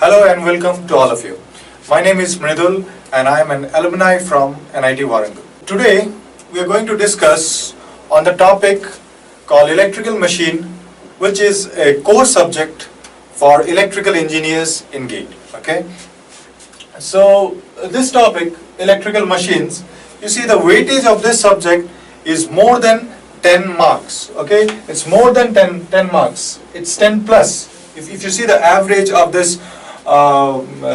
Hello and welcome to all of you. My name is Mridul and I am an alumni from NIT Warangal. Today we are going to discuss on the topic called electrical machine, which is a core subject for electrical engineers in GATE. Okay. So this topic, electrical machines, you see the weightage of this subject is more than 10 marks. Okay, it's more than 10 marks. It's 10 plus. If you see the average of this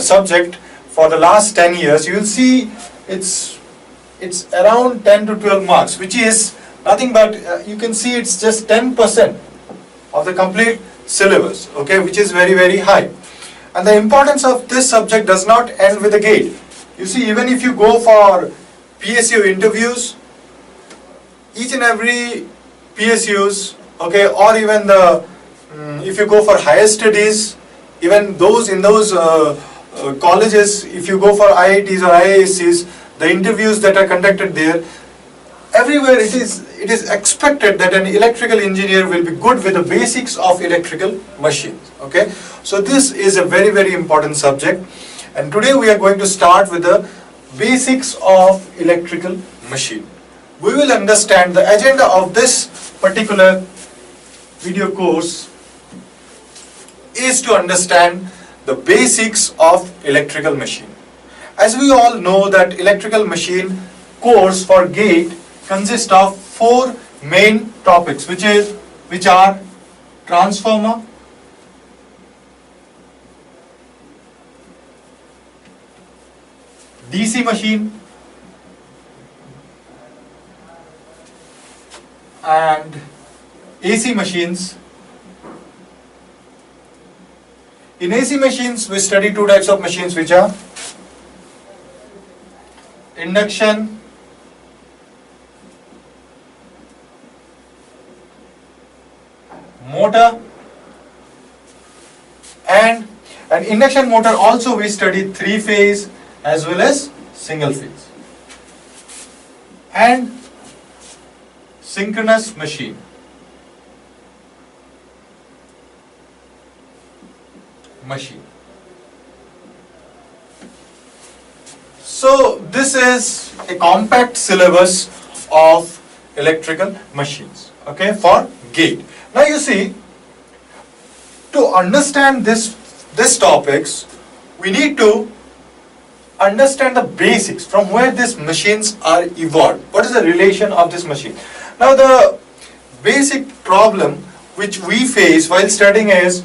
subject for the last 10 years, you will see it's around 10 to 12 marks, which is nothing but you can see it's just 10% of the complete syllabus. Okay, which is very high. And the importance of this subject does not end with the GATE. You see, even if you go for PSU interviews, each and every PSUs, okay, or even the if you go for higher studies, even those in those colleges, if you go for IITs or IIScs, the interviews that are conducted there, everywhere it is expected that an electrical engineer will be good with the basics of electrical machines. Okay, so this is a very important subject, and today we are going to start with the basics of electrical machine. We will understand the agenda of this particular video course is to understand the basics of electrical machine. As we all know that electrical machine course for GATE consists of 4 main topics, which are transformer, DC machine, and AC machines. In AC machines, we study 2 types of machines, which are induction motor, and an induction motor also we study 3-phase as well as single phase, and synchronous machine. So this is a compact syllabus of electrical machines, okay, for GATE. Now you see, to understand this topics, we need to understand the basics from where these machines are evolved. What is the relation of this machine? Now the basic problem which we face while studying is,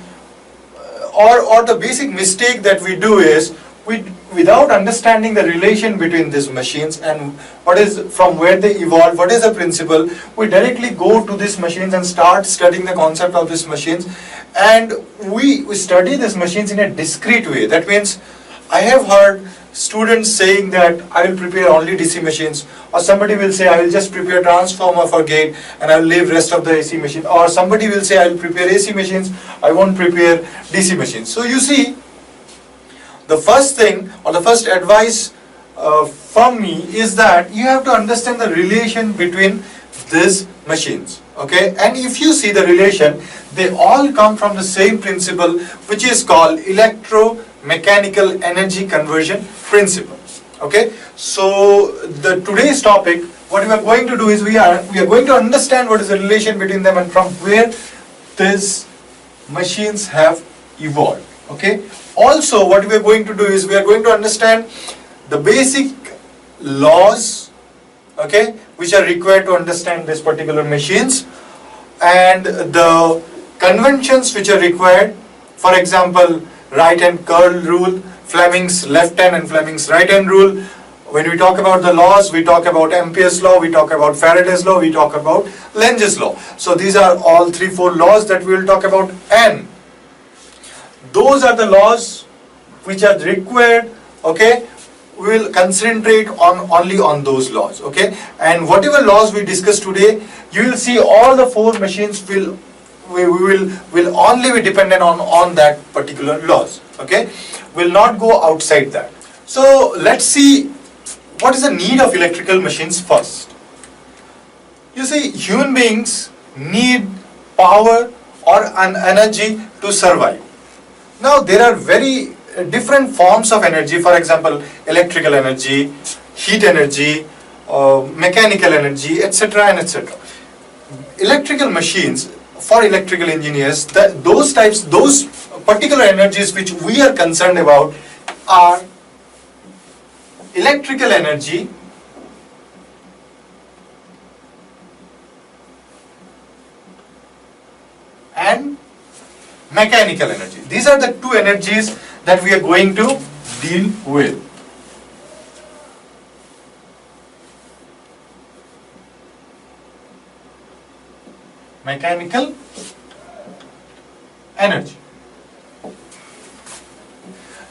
or the basic mistake that we do is, without understanding the relation between these machines and what is from where they evolved, what is the principle, we directly go to these machines and start studying the concept of these machines, and we study these machines in a discrete way. That means I have heard students saying that I will prepare only DC machines, or somebody will say I will just prepare transformer for GATE and I will leave rest of the AC machine, or somebody will say I will prepare AC machines, I won't prepare DC machines. So you see, the first thing or the first advice from me is that you have to understand the relation between these machines. Okay, and if you see the relation, they all come from the same principle, which is called electromechanical energy conversion principle. Okay, so today's topic, what we are going to do is we are going to understand what is the relation between them and from where these machines have evolved. Okay, also what we are going to do is we are going to understand the basic laws, okay, which are required to understand this particular machines, and the conventions which are required. For example, right hand curl rule, Fleming's left hand and Fleming's right hand rule. When we talk about the laws, we talk about Ampere's law, we talk about Faraday's law, we talk about Lenz's law. So these are all 3-4 laws that we will talk about, and those are the laws which are required. Okay, we will concentrate only on those laws. Okay, and whatever laws we discuss today, you will see all the 4 machines will only be dependent on that particular laws. Okay, will not go outside that. So let's see what is the need of electrical machines first. You see, human beings need power or an energy to survive. Now there are very different forms of energy, for example, electrical energy, heat energy, mechanical energy, etc. and etc. Electrical machines, for electrical engineers, those particular energies which we are concerned about are electrical energy and mechanical energy. These are the two energies that we are going to deal with. Mechanical energy.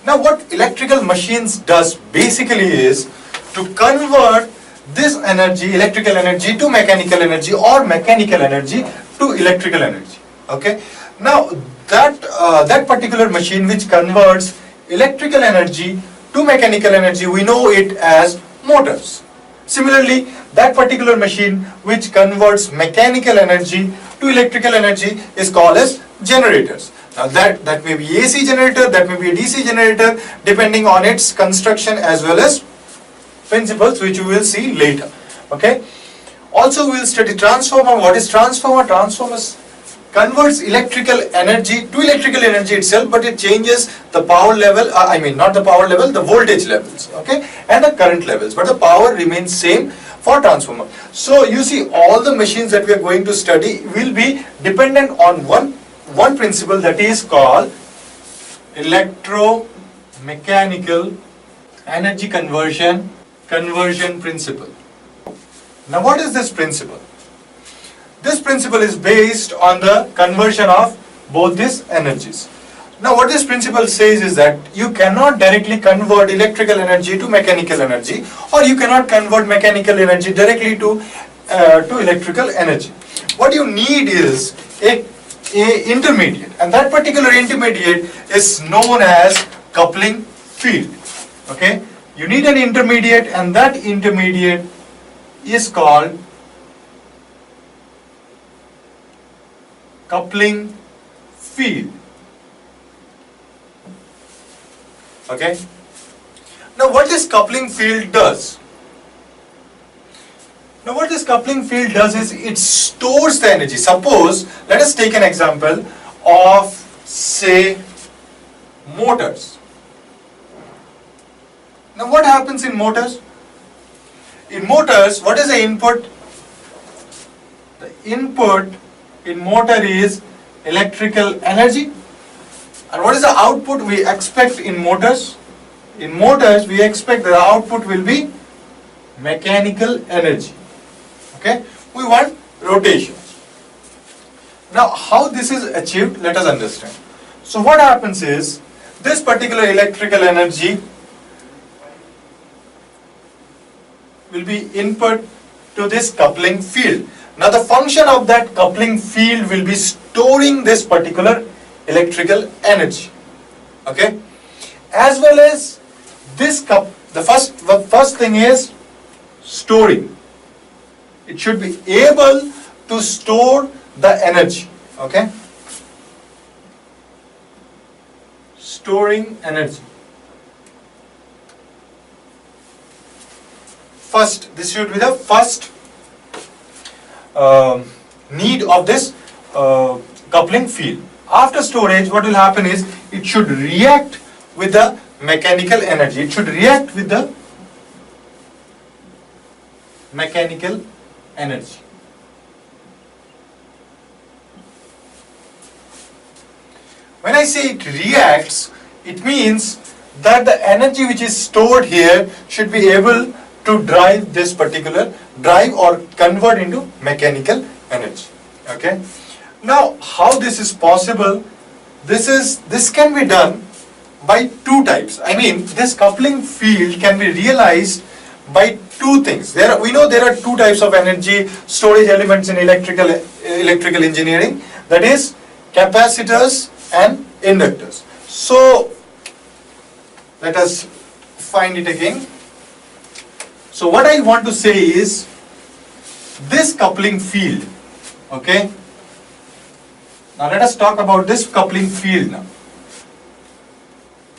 Now what electrical machines does basically is to convert this energy, electrical energy, to mechanical energy, or mechanical energy to electrical energy. Okay. Now that particular machine which converts electrical energy to mechanical energy, we know it as motors. Similarly, that particular machine which converts mechanical energy to electrical energy is called as generators. Now that may be AC generator, that may be a DC generator, depending on its construction as well as principles, which we will see later. Okay. Also, we will study transformer. What is transformer? Transformers converts electrical energy to electrical energy itself, but it changes the power level, not the power level, the voltage levels, okay, and the current levels, but the power remains same for transformer. So you see, all the machines that we are going to study will be dependent on one principle, that is called electromechanical energy conversion principle. Now what is this principle? This principle is based on the conversion of both these energies. Now what this principle says is that you cannot directly convert electrical energy to mechanical energy, or you cannot convert mechanical energy directly to electrical energy. What you need is a intermediate, and that particular intermediate is known as coupling field. Okay, you need an intermediate, and that intermediate is called coupling field. Okay. Now what this coupling field does? Now what this coupling field does is it stores the energy. Suppose, let us take an example of, say, motors. Now what happens in motors? In motors, what is the input? The input in motor is electrical energy. And what is the output we expect in motors? In motors, we expect that the output will be mechanical energy. Okay? We want rotation. Now, how this is achieved, let us understand. So, what happens is, this particular electrical energy will be input to this coupling field. Now the function of that coupling field will be storing this particular electrical energy. Okay? As well as this the first thing is storing. It should be able to store the energy. Okay? Storing energy. First, this should be the first need of this coupling field. After storage, what will happen is it should react with the mechanical energy. It should react with the mechanical energy. When I say it reacts, it means that the energy which is stored here should be able to drive this particular or convert into mechanical energy. Okay. Now, how this is possible? This can be done by two types. This coupling field can be realized by two things. We know there are two types of energy storage elements in electrical engineering. That is capacitors and inductors. So let us find it again. So what I want to say is this coupling field. Okay. Now let us talk about this coupling field now.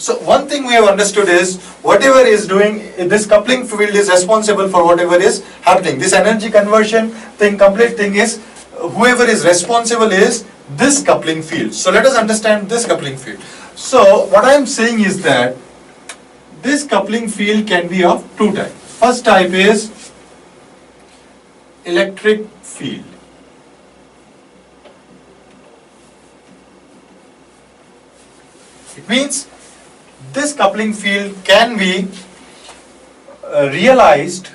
So one thing we have understood is whatever is doing, this coupling field is responsible for whatever is happening. This energy conversion thing, complete thing is, whoever is responsible is this coupling field. So let us understand this coupling field. So what I am saying is that this coupling field can be of two types. First type is electric field. It means this coupling field can be realized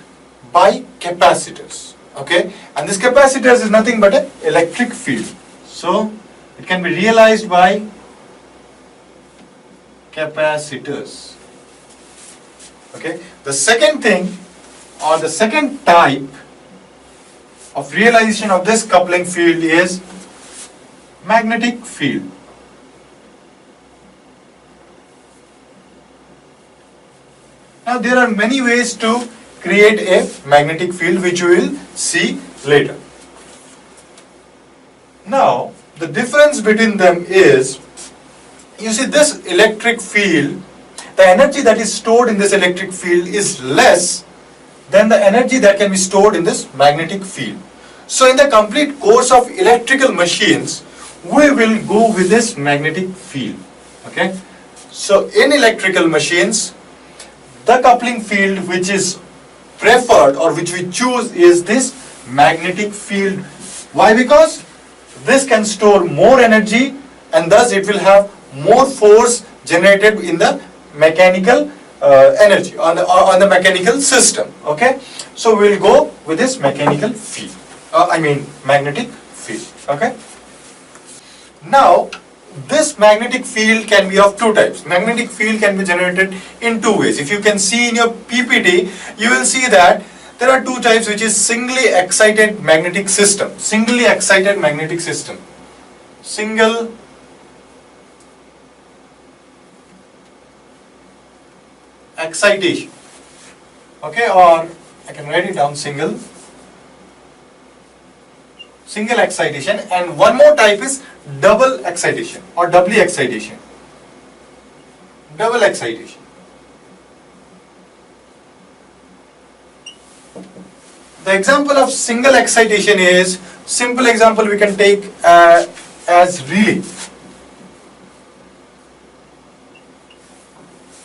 by capacitors, okay, and this capacitors is nothing but an electric field, so it can be realized by capacitors, okay. The second thing, or the second type of realization of this coupling field is magnetic field. Now there are many ways to create a magnetic field, which we will see later. Now the difference between them is, you see, this electric field, the energy that is stored in this electric field is less than the energy that can be stored in this magnetic field. So in the complete course of electrical machines, we will go with this magnetic field, okay. So in electrical machines, the coupling field which is preferred or which we choose is this magnetic field. Why? Because this can store more energy and thus it will have more force generated in the mechanical energy on the mechanical system, okay. So we will go with this mechanical field, magnetic field, okay. Now this magnetic field can be of two types. Magnetic field can be generated in two ways. If you can see in your PPT, you will see that there are two types, which is singly excited magnetic system. Singly excited magnetic system. Single excitation. Okay, or I can write it down, single excitation, and one more type is double excitation or doubly excitation. Double excitation. The example of single excitation is, simple example we can take as relay.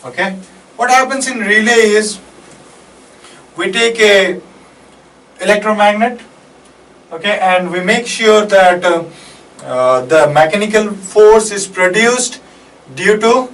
Okay, what happens in relay is, we take a electromagnet, okay, and we make sure that the mechanical force is produced due to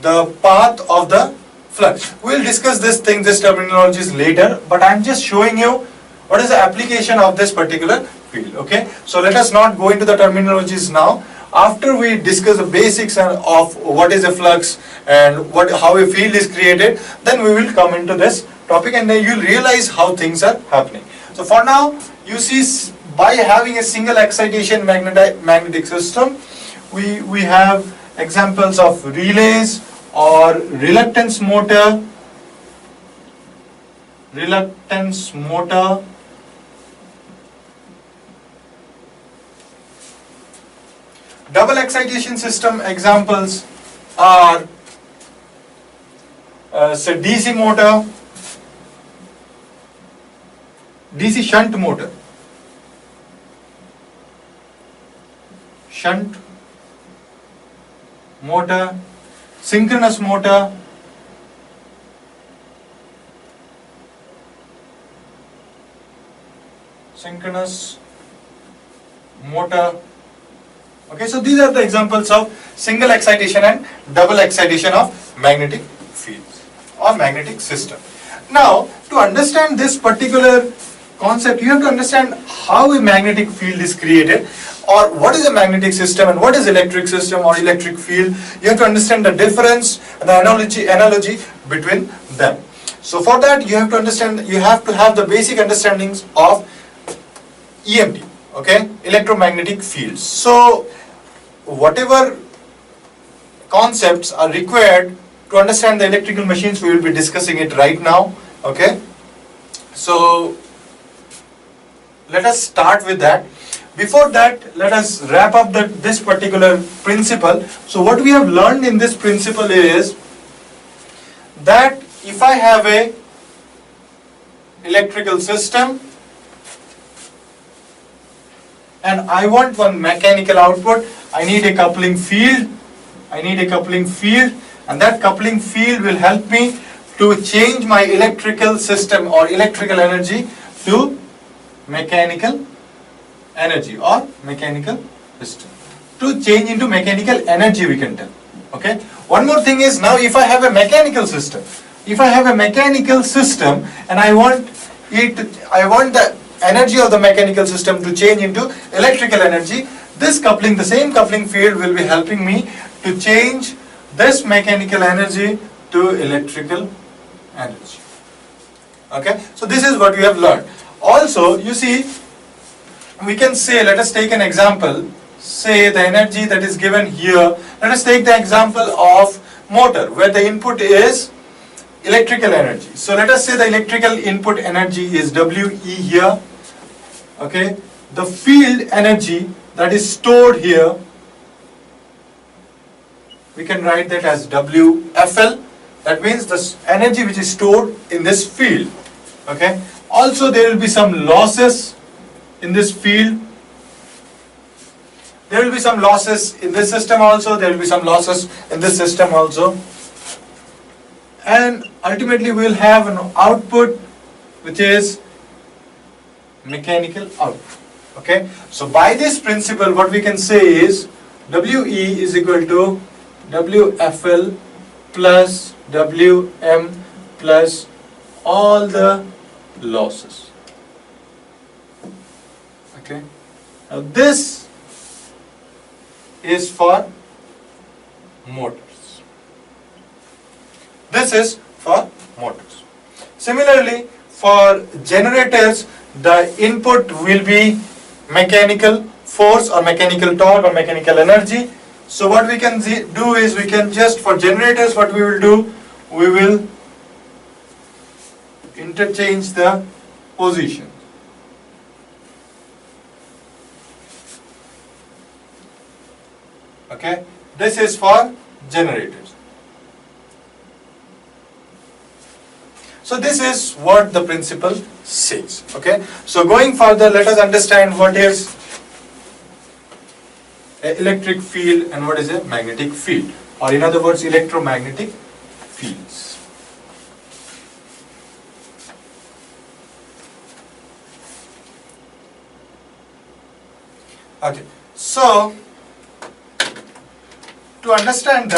the path of the flux. We will discuss this terminologies later, but I am just showing you what is the application of this particular field, okay. So let us not go into the terminologies now. After we discuss the basics of what is a flux and how a field is created, then we will come into this topic and then you will realize how things are happening. So for now, you see, by having a single excitation magnetic system, we have examples of relays or reluctance motor, double excitation system examples are DC motor, DC shunt motor, synchronous motor, okay. So these are the examples of single excitation and double excitation of magnetic fields or magnetic system. Now, to understand this particular concept, you have to understand how a magnetic field is created, or what is a magnetic system and what is electric system or electric field. You have to understand the difference and the analogy between them. So for that, you have to have the basic understandings of EMT, okay, electromagnetic fields. So whatever concepts are required to understand the electrical machines, we will be discussing it right now, okay. So let us start with that. before that, let us wrap up this particular principle. So what we have learned in this principle is that if I have a electrical system and I want one mechanical output, I need a coupling field. And that coupling field will help me to change my electrical system or electrical energy to mechanical energy or mechanical system. To change into mechanical energy, we can tell. Okay. One more thing is, now if I have a mechanical system, and I want the energy of the mechanical system to change into electrical energy, the same coupling field will be helping me to change this mechanical energy to electrical energy. Okay, so this is what we have learned. Also, you see, we can say, let us take an example, say the energy that is given here, let us take the example of motor where the input is electrical energy. So let us say the electrical input energy is WE here. Okay, the field energy that is stored here, we can write that as WFL. That means the energy which is stored in this field. Okay. Also there will be some losses in this field. There will be some losses in this system also. There will be some losses in this system also. And ultimately we will have an output which is mechanical output. Okay. So by this principle what we can say is WE is equal to WFL plus WM plus all the losses. Okay. Now this is for motors. This is for motors. Similarly, for generators, the input will be mechanical force or mechanical torque or mechanical energy. So what we can do is, we can just, for generators, what we will do, we will interchange the position. Okay, this is for generators. So this is what the principle says. Okay, so going further, let us understand what is an electric field and what is a magnetic field, or in other words, electromagnetic fields. Okay, so to understand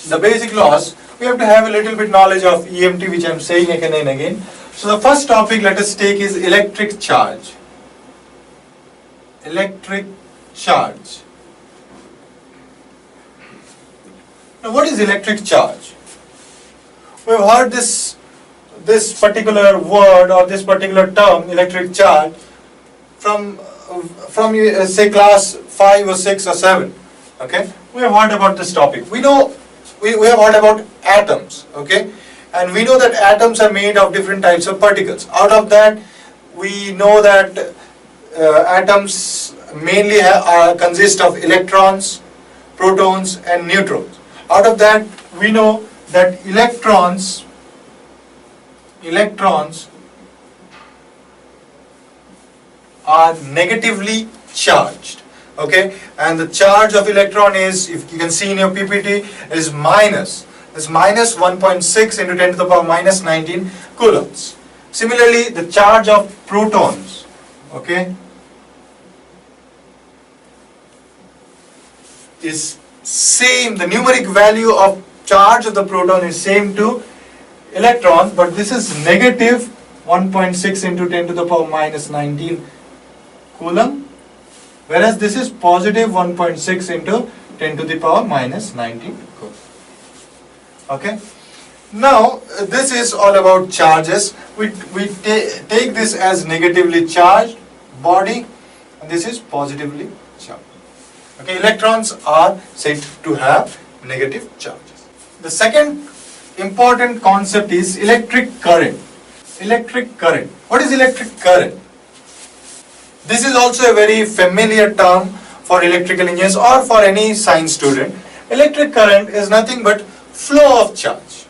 the basic laws, we have to have a little bit knowledge of EMT, which I am saying again and again. So the first topic let us take is electric charge. Electric charge. Now what is electric charge? We have heard this particular word or this particular term, electric charge, from say class 5 or 6 or 7. Okay, we have heard about this topic. We know we have heard about atoms. Okay, and we know that atoms are made of different types of particles. Out of that, we know that atoms mainly consist of electrons, protons and neutrons. Out of that, we know that electrons are negatively charged. Okay, and the charge of electron is, if you can see in your PPT, is minus. It's minus 1.6 into 10 to the power minus 19 coulombs. Similarly, the charge of protons, okay, is same. The numeric value of charge of the proton is same to electrons, but this is negative 1.6 into 10 to the power minus 19 coulomb, whereas this is positive 1.6 into 10 to the power minus 19 coulomb. Okay. Now this is all about charges. We take this as negatively charged body, and this is positively charged. Okay, electrons are said to have negative charges. The second important concept is electric current. Electric current. What is electric current? This is also a very familiar term for electrical engineers or for any science student. Electric current is nothing but flow of charge.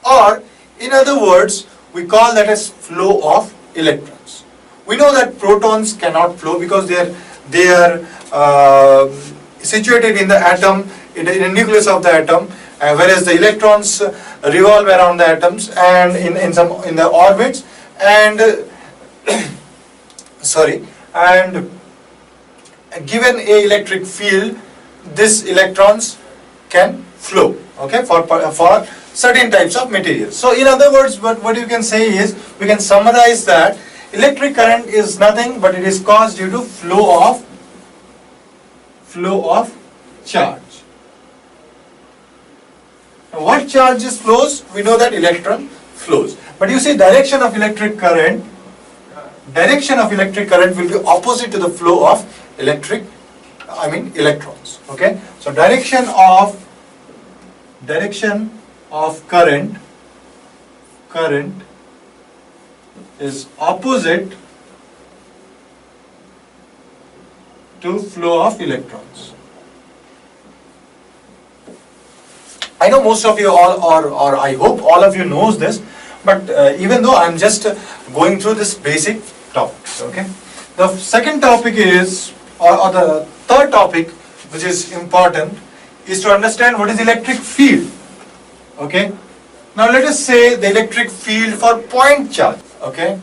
Or in other words, we call that as flow of electrons. We know that protons cannot flow because they are situated in the atom, in the nucleus of the atom, whereas the electrons revolve around the atoms and in the orbits, and and given a electric field, these electrons can flow, okay, for certain types of materials. So in other words, what you can say is, we can summarize that electric current is nothing but it is caused due to flow of charge. Now what charges flows? We know that electron flows. But you see, direction of electric current will be opposite to the flow of electrons. Okay? So direction of current is opposite to flow of electrons. I know most of you all, or I hope all of you knows this, but even though I'm just going through this basic topics, okay? The second topic is, or the third topic, which is important, is to understand what is electric field, okay? Now let us say the electric field for point charge, okay?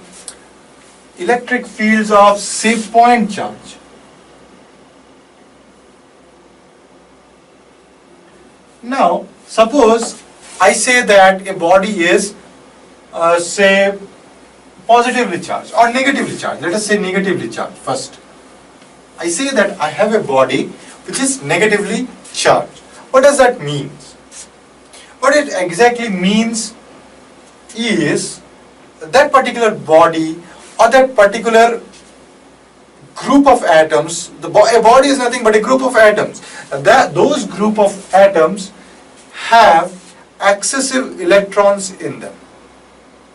Electric fields of, say, point charge. Now, suppose I say that a body is, say, positively charged or negatively charged. Let us say negatively charged first. I say that I have a body which is negatively charged. What does that mean? What it exactly means is that particular body or that particular group of atoms, a body is nothing but a group of atoms. Those group of atoms have excessive electrons in them.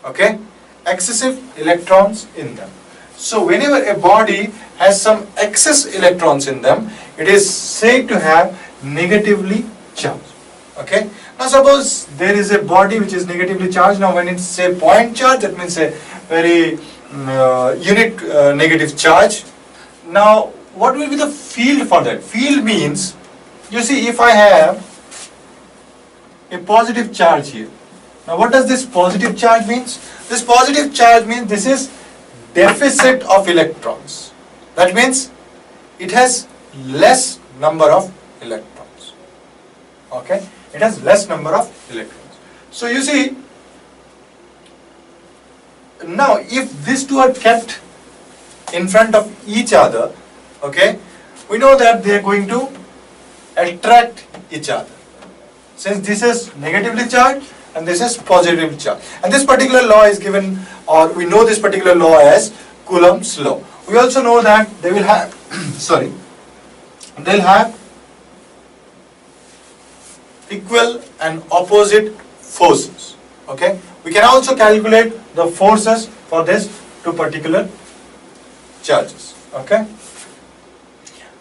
Okay? Excessive electrons in them. So whenever a body has some excess electrons in them, it is said to have negatively charged. Okay? Now suppose there is a body which is negatively charged. Now when it's, say, point charge, that means a very unit negative charge. Now what will be the field for that? Field means, you see, if I have a positive charge here. Now what does this positive charge means? This positive charge means this is deficit of electrons. That means it has less number of electrons. Okay? It has less number of electrons. So you see, now if these two are kept in front of each other, okay, we know that they are going to attract each other. Since this is negatively charged and this is positively charged. And this particular law is given, or we know this particular law as Coulomb's law. We also know that they will have, they'll have equal and opposite forces. Okay? We can also calculate the forces for these two particular charges. Okay?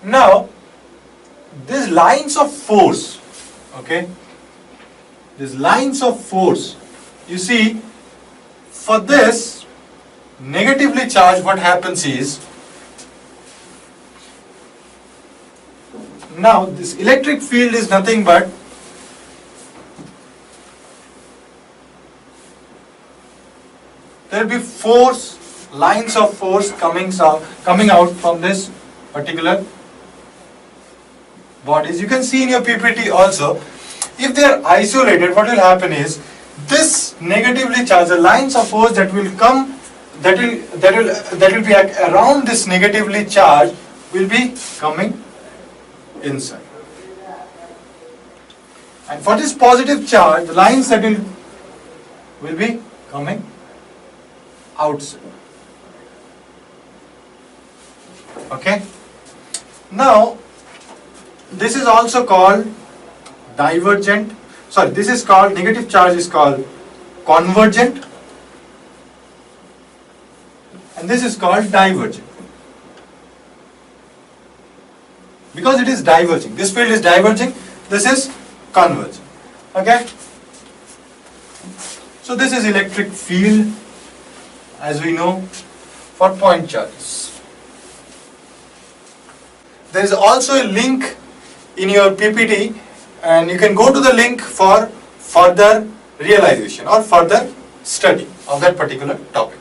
Now, these lines of force, okay? These lines of force, you see, for this negatively charged, what happens is, now this electric field is nothing but there will be force, lines of force coming out from this particular bodies. You can see in your PPT also, if they are isolated, what will happen is, this negatively charged, the lines of force that will come, that will be around this negatively charged, will be coming inside. And for this positive charge, the lines that will be coming outside. Okay? Now, this is also called divergent. Sorry, this is called, negative charge is called convergent, and this is called divergent. because it is diverging. This field is diverging, this is converging. Okay? So this is electric field, as we know, for point charges. There is also a link in your PPT, and you can go to the link for further realization or further study of that particular topic.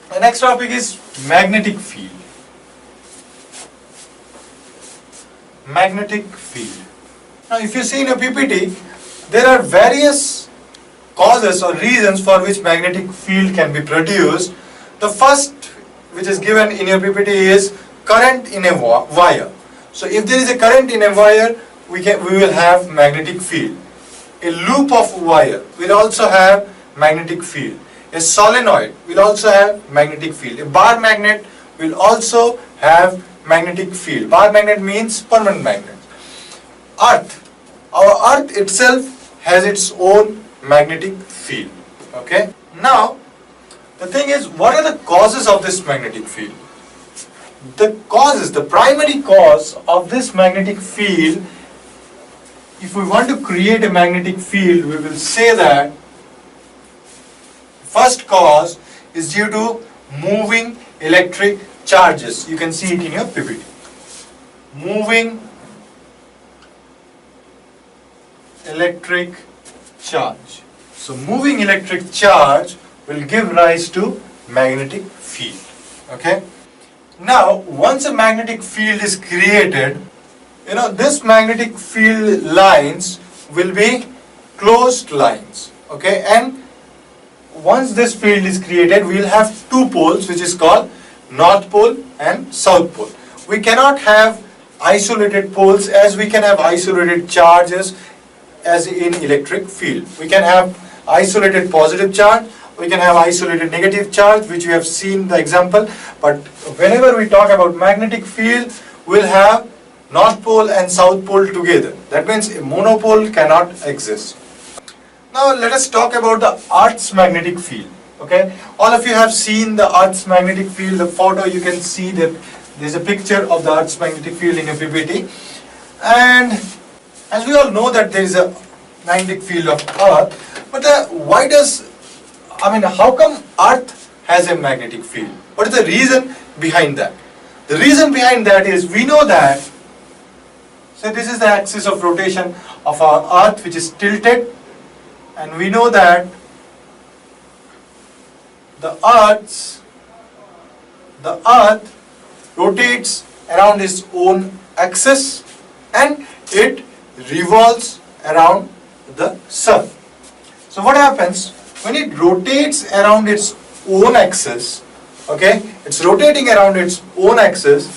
The next topic is magnetic field. Magnetic field. Now if you see in a PPT, there are various causes or reasons for which magnetic field can be produced. The first which is given in your PPT is current in a wire. So if there is a current in a wire, we will have magnetic field. A loop of wire will also have magnetic field. A solenoid will also have magnetic field. A bar magnet will also have magnetic field. Bar magnet means permanent magnet. Earth, our earth itself has its own magnetic field. Okay. Now, the thing is, what are the causes of this magnetic field? The causes, the primary cause of this magnetic field, if we want to create a magnetic field, we will say that first cause is due to moving electric charges. You can see it in your PPT. Moving electric charge. So moving electric charge will give rise to magnetic field. Okay. Now, once a magnetic field is created, this magnetic field lines will be closed lines. Okay, and once this field is created, we will have two poles, which is called North Pole and South Pole. We cannot have isolated poles as we can have isolated charges as in electric field. We can have isolated positive charge, we can have isolated negative charge, which we have seen the example, but whenever we talk about magnetic field, we will have North Pole and South Pole together. That means a monopole cannot exist. Now let us talk about the Earth's magnetic field. Okay, all of you have seen the Earth's magnetic field. The photo, you can see that there is a picture of the Earth's magnetic field in a PPT. And as we all know that there is a magnetic field of Earth, but how come Earth has a magnetic field? What is the reason behind that? The reason behind that is, we know that, so this is the axis of rotation of our Earth, which is tilted, and we know that the Earth rotates around its own axis and it revolves around the Sun. So what happens when it rotates around its own axis? Okay, it's rotating around its own axis.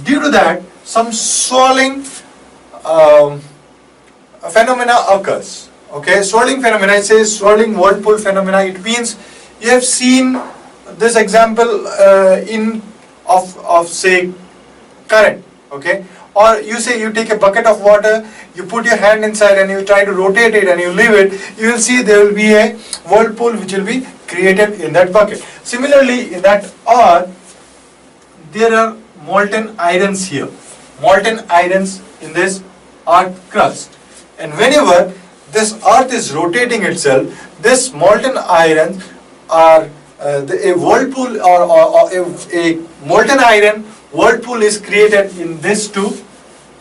Due to that, some swirling phenomena occurs. Okay, swirling phenomena, it says swirling whirlpool phenomena. It means you have seen this example of say current. Okay, or you say you take a bucket of water, you put your hand inside and you try to rotate it and you leave it, you will see there will be a whirlpool which will be created in that bucket. Similarly, in that Earth, there are molten irons here, molten irons in this Earth crust, and whenever this Earth is rotating itself, this molten irons are a whirlpool or a molten iron whirlpool is created in these two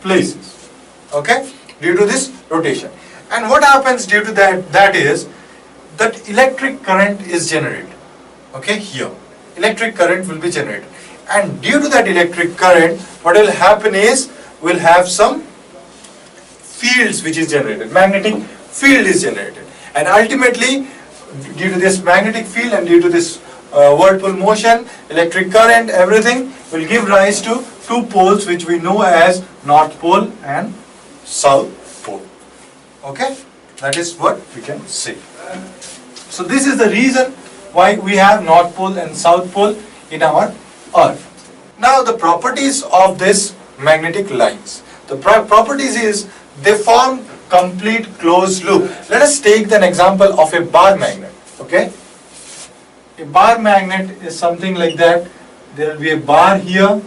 places. Okay, due to this rotation. And what happens due to that is that electric current is generated. Okay, here electric current will be generated, and due to that electric current, what will happen is we'll have some fields which is generated, magnetic field is generated, and ultimately due to this magnetic field and due to this whirlpool motion, electric current, everything will give rise to two poles which we know as North Pole and South Pole. Okay, that is what we can say. So this is the reason why we have North Pole and South Pole in our Earth. Now the properties of this magnetic lines. The properties is they form complete closed loop. Let us take an example of a bar magnet. Okay, a bar magnet is something like that. There will be a bar here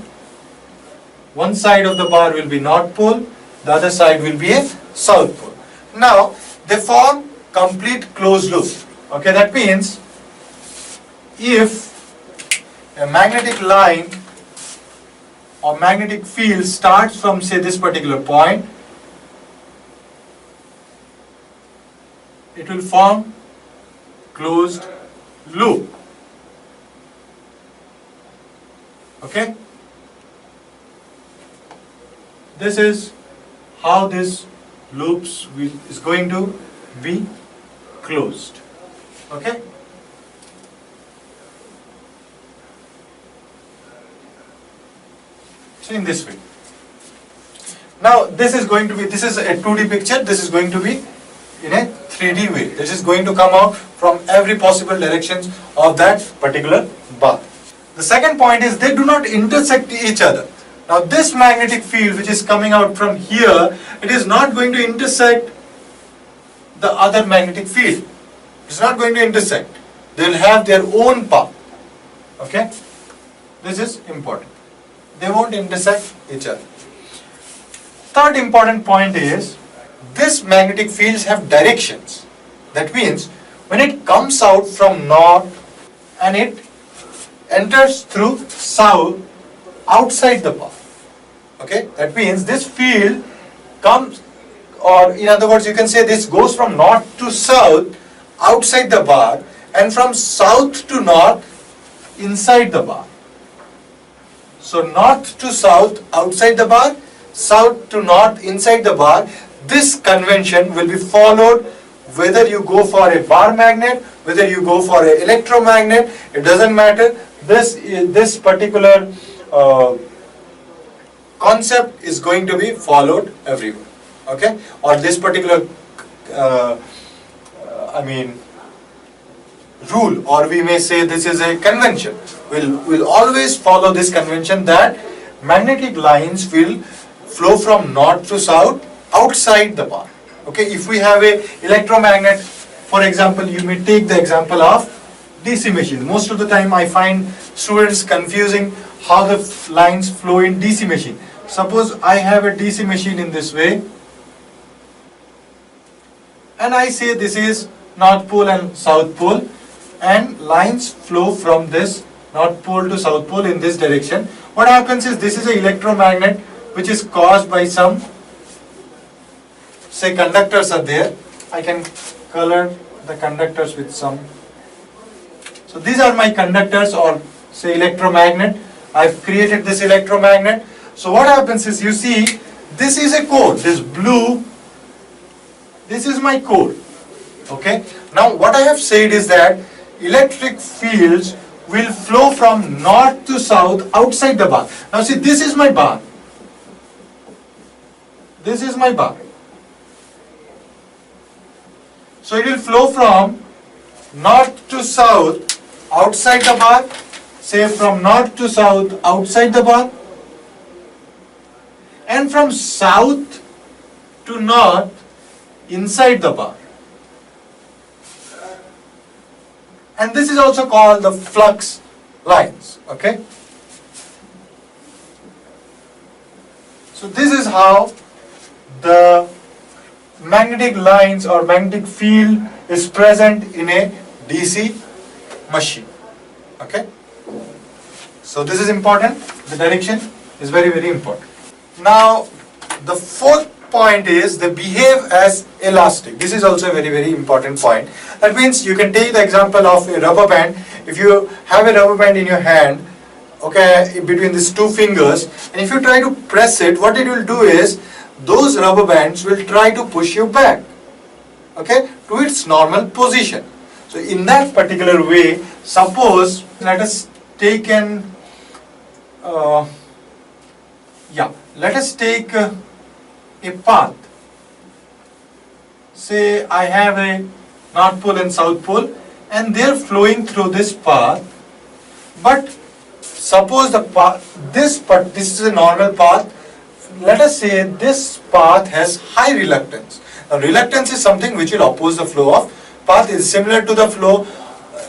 One side of the bar will be north pole, the other side will be a south pole. Now they form complete closed loop. Okay, that means if a magnetic line or magnetic field starts from, say, this particular point, it will form closed loop. Okay? This is how this loops is going to be closed. Okay? So in this way. Now this is a 2D picture, this is going to be in a 3D way. This is going to come out from every possible directions of that particular bar. The second point is they do not intersect each other. Now this magnetic field which is coming out from here, it is not going to intersect the other magnetic field. It's not going to intersect. They will have their own path. Okay? This is important. They won't intersect each other. Third important point is these magnetic fields have directions. That means when it comes out from north and it enters through south outside the bar. Okay, that means this field comes, or in other words you can say this goes from north to south outside the bar and from south to north inside the bar. So north to south outside the bar, south to north inside the bar. This convention will be followed whether you go for a bar magnet, whether you go for an electromagnet, it doesn't matter. This particular concept is going to be followed everywhere. Okay? Or this particular rule, or we may say this is a convention. We'll always follow this convention that magnetic lines will flow from north to south outside the bar. Okay, if we have a electromagnet, for example, you may take the example of DC machine. Most of the time I find students confusing how the lines flow in DC machine. Suppose I have a DC machine in this way and I say this is north pole and south pole, and lines flow from this north pole to south pole in this direction. What happens is this is an electromagnet which is caused by some, say, conductors are there. I can color the conductors with some. So these are my conductors, or say electromagnet. I've created this electromagnet. So what happens is, you see, this is a core, this blue, this is my core. Okay. Now what I have said is that electric fields will flow from north to south outside the bar. Now see, this is my bar. This is my bar. So it will flow from north to south outside the bar, say from north to south outside the bar, and from south to north inside the bar. And this is also called the flux lines. Okay? So this is how the magnetic lines or magnetic field is present in a DC machine. Okay? So this is important. The direction is very, very important. Now the fourth point is they behave as elastic. This is also a very, very important point. That means you can take the example of a rubber band. If you have a rubber band in your hand, okay, between these two fingers, and if you try to press it, what it will do is those rubber bands will try to push you back, okay, to its normal position. So in that particular way, suppose let us take let us take a path. Say I have a north pole and south pole and they are flowing through this path, but suppose the path, this is a normal path. Let us say this path has high reluctance. Now reluctance is something which will oppose the flow of path. Is similar to the flow,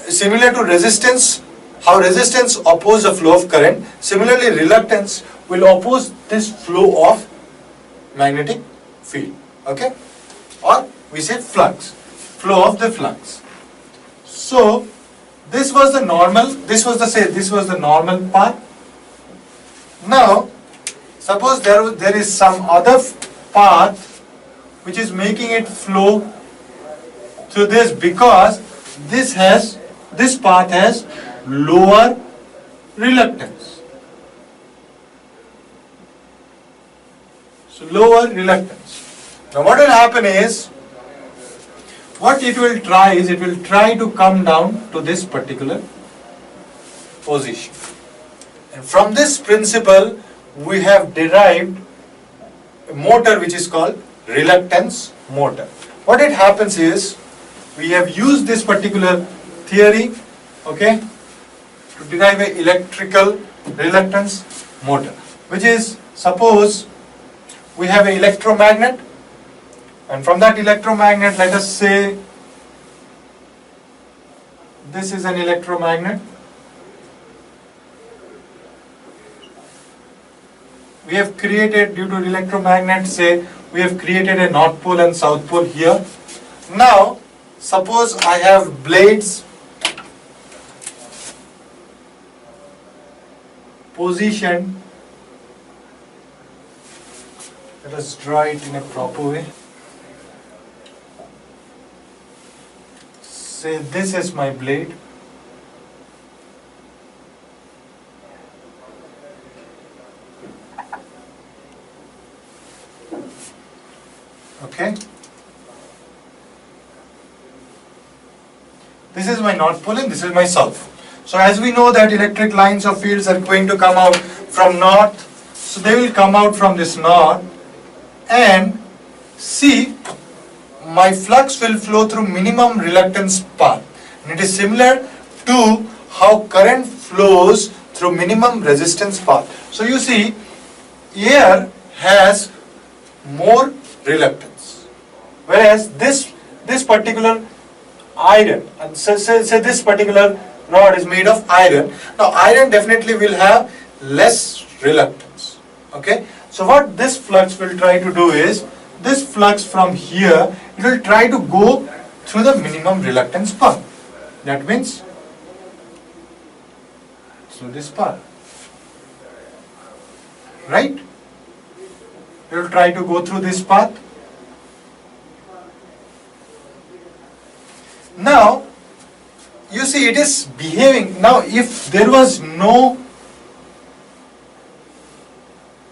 similar to resistance. how resistance opposes the flow of current, similarly reluctance will oppose this flow of magnetic field. Okay, or we say flux, flow of the flux. So this was the normal, this was the normal path. Now suppose there is some other path which is making it flow through this, because this path has lower reluctance. So lower reluctance. Now what will happen is, what it will try is, it will try to come down to this particular position. And from this principle, we have derived a motor which is called reluctance motor. What it happens is, we have used this particular theory, okay, to derive an electrical reluctance motor, which is, suppose we have an electromagnet, and from that electromagnet, let us say this is an electromagnet. We have created, due to electromagnet, say we have created a north pole and south pole here. Now suppose I have blades positioned, let us draw it in a proper way. Say this is my blade. Okay. This is my north pole and this is my south. So as we know that electric lines of fields are going to come out from north, so they will come out from this north, and see, my flux will flow through minimum reluctance path. And it is similar to how current flows through minimum resistance path. So you see, air has more reluctance, whereas this particular iron, and say this particular rod is made of iron. Now iron definitely will have less reluctance. Okay, so what this flux will try to do is, this flux from here, it will try to go through the minimum reluctance path. That means through this path, right? It will try to go through this path. Now you see, it is behaving. Now if there was no,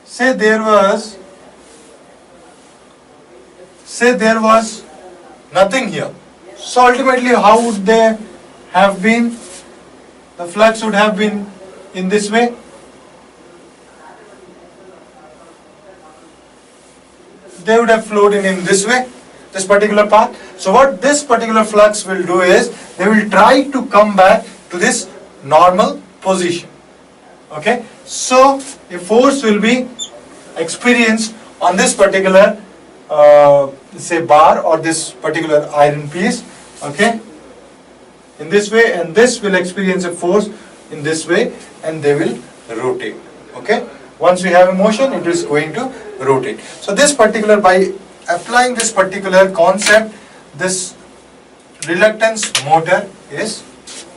say there was nothing here, so ultimately how would they have been? The flux would have been in this way. They would have flowed in this way, this particular path. So what this particular flux will do is, they will try to come back to this normal position. Okay, so a force will be experienced on this particular say bar or this particular iron piece, okay, in this way, and this will experience a force in this way, and they will rotate. Okay, once we have a motion, it is going to rotate. So this particular, by applying this particular concept, this reluctance motor is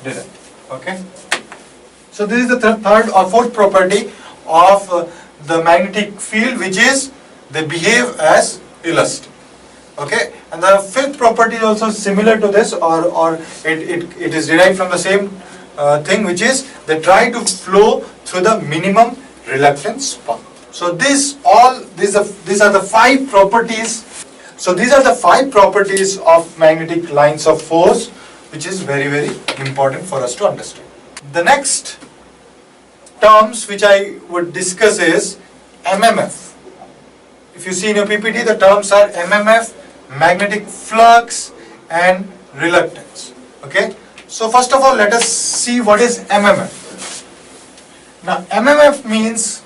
derived. Okay, so this is the third or fourth property of the magnetic field, which is they behave as elastic. Okay, and the fifth property is also similar to this, or it is derived from the same thing, which is they try to flow through the minimum reluctance path. So these are the five properties. So these are the five properties of magnetic lines of force, which is very, very important for us to understand. The next terms which I would discuss is MMF. If you see in your PPT, the terms are MMF, magnetic flux, and reluctance. Okay, so first of all, let us see what is MMF. Now MMF means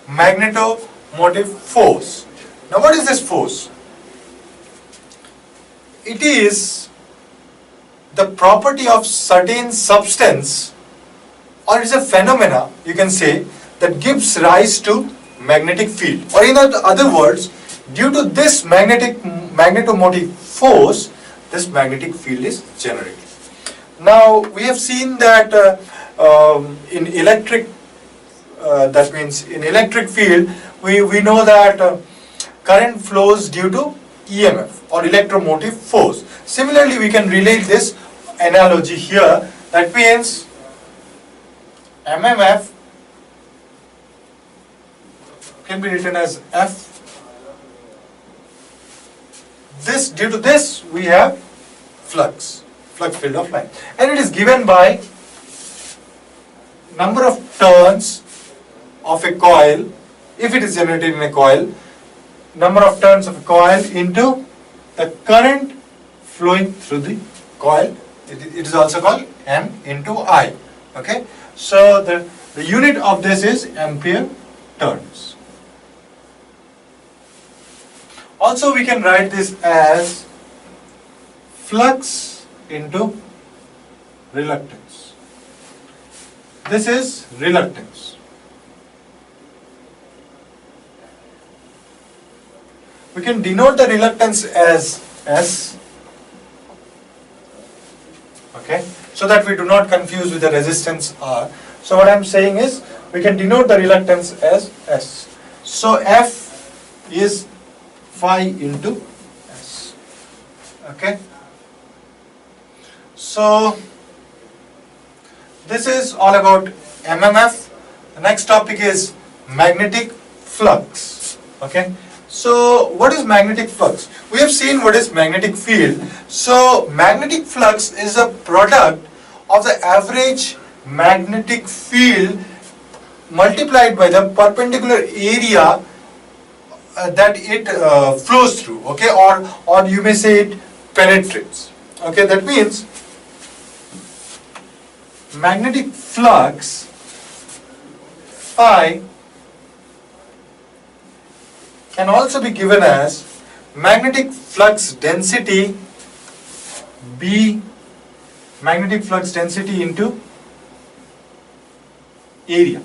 magnetomotive force. Now what is this force? It is the property of certain substance or it's a phenomena, you can say, that gives rise to magnetic field. Or in other words, due to this magnetomotive force, this magnetic field is generated. Now we have seen that in electric, that means in electric field, we know that current flows due to EMF or electromotive force. Similarly, we can relate this analogy here. That means MMF can be written as F. This, due to this, we have flux field of line, and it is given by number of turns of a coil. If it is generated in a coil, number of turns of a coil into the current flowing through the coil. It is also called M into I. Okay, so the unit of this is ampere turns. Also, we can write this as flux into reluctance. This is reluctance. We can denote the reluctance as S, okay, so that we do not confuse with the resistance R. So what I am saying is, we can denote the reluctance as S. So F is phi into S. Okay. So this is all about MMF. The next topic is magnetic flux. Okay. So what is magnetic flux? We have seen what is magnetic field. So magnetic flux is a product of the average magnetic field multiplied by the perpendicular area that it flows through, okay, or you may say it penetrates. Okay, that means magnetic flux phi can also be given as magnetic flux density B, magnetic flux density into area.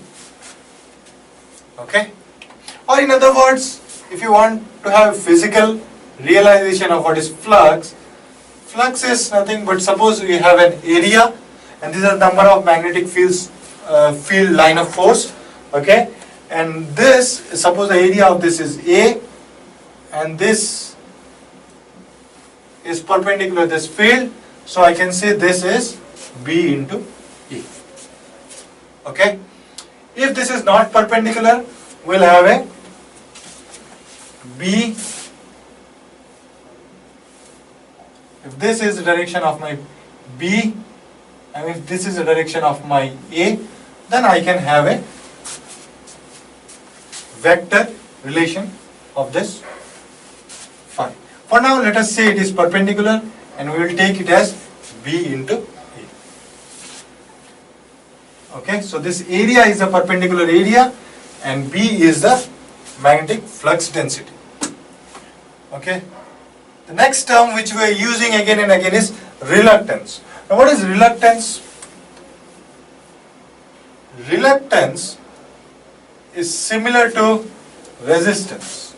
Okay, or in other words, if you want to have physical realization of what is flux, flux is nothing but, suppose we have an area and this is the number of magnetic fields, field line of force, okay, and this, suppose the area of this is A and this is perpendicular to this field, so I can say this is B into A. Okay, if this is not perpendicular, we'll have a B. If this is the direction of my B and if this is the direction of my A, then I can have a vector relation of this phi. For now, let us say it is perpendicular and we will take it as B into A. Okay, so this area is a perpendicular area and B is the magnetic flux density. Okay, the next term which we are using again and again is reluctance. Now what is reluctance? Reluctance is similar to resistance.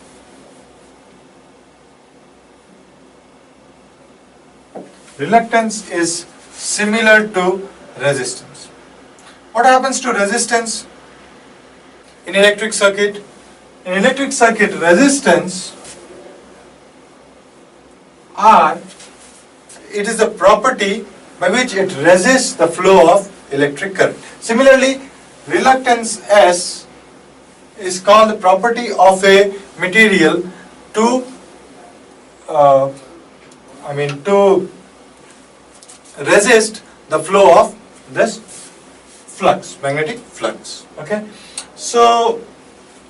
Reluctance is similar to resistance. What happens to resistance in electric circuit? In electric circuit, resistance R, it is the property by which it resists the flow of electric current. Similarly, reluctance S is called the property of a material to to resist the flow of this flux, magnetic flux. Okay, so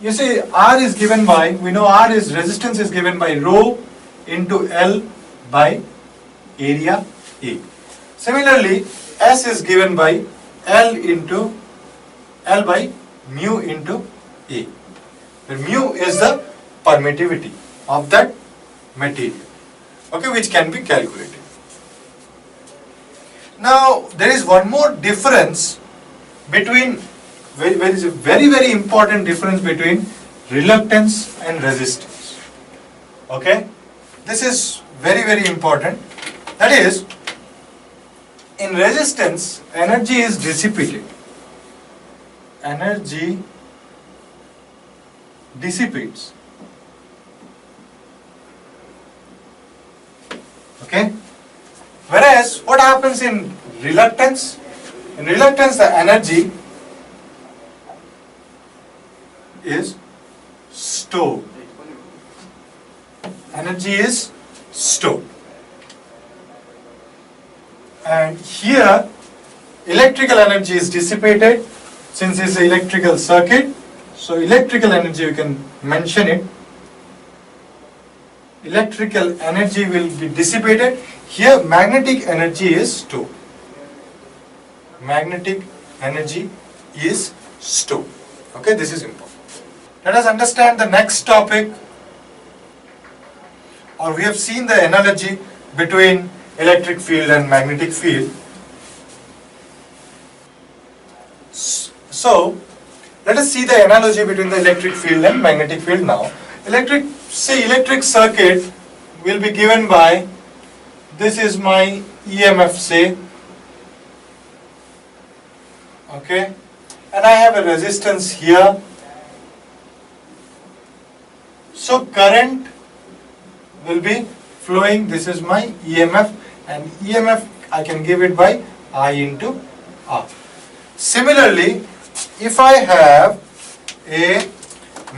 you see R is given by, we know R is, resistance is given by rho into L by area A. Similarly, S is given by L by mu into A, where mu is the permittivity of that material, okay, which can be calculated. Now there is one more difference between, there is a very, very important difference between reluctance and resistance. Okay? This is very, very important. That is, in resistance, energy is dissipated. Energy dissipates. Okay? Whereas, what happens in reluctance? In reluctance, the energy is stored. Energy is stored. And here, electrical energy is dissipated. Since it's an electrical circuit, so electrical energy, you can mention it. Electrical energy will be dissipated. Here, magnetic energy is stored. Magnetic energy is stored. Okay, this is important. Let us understand the next topic, or we have seen the analogy between electric field and magnetic field. So, let us see the analogy between the electric field and magnetic field now. Electric circuit will be given by, this is my EMF, say, okay, and I have a resistance here. So current will be flowing, this is my EMF, and EMF I can give it by I into R. Similarly, if I have a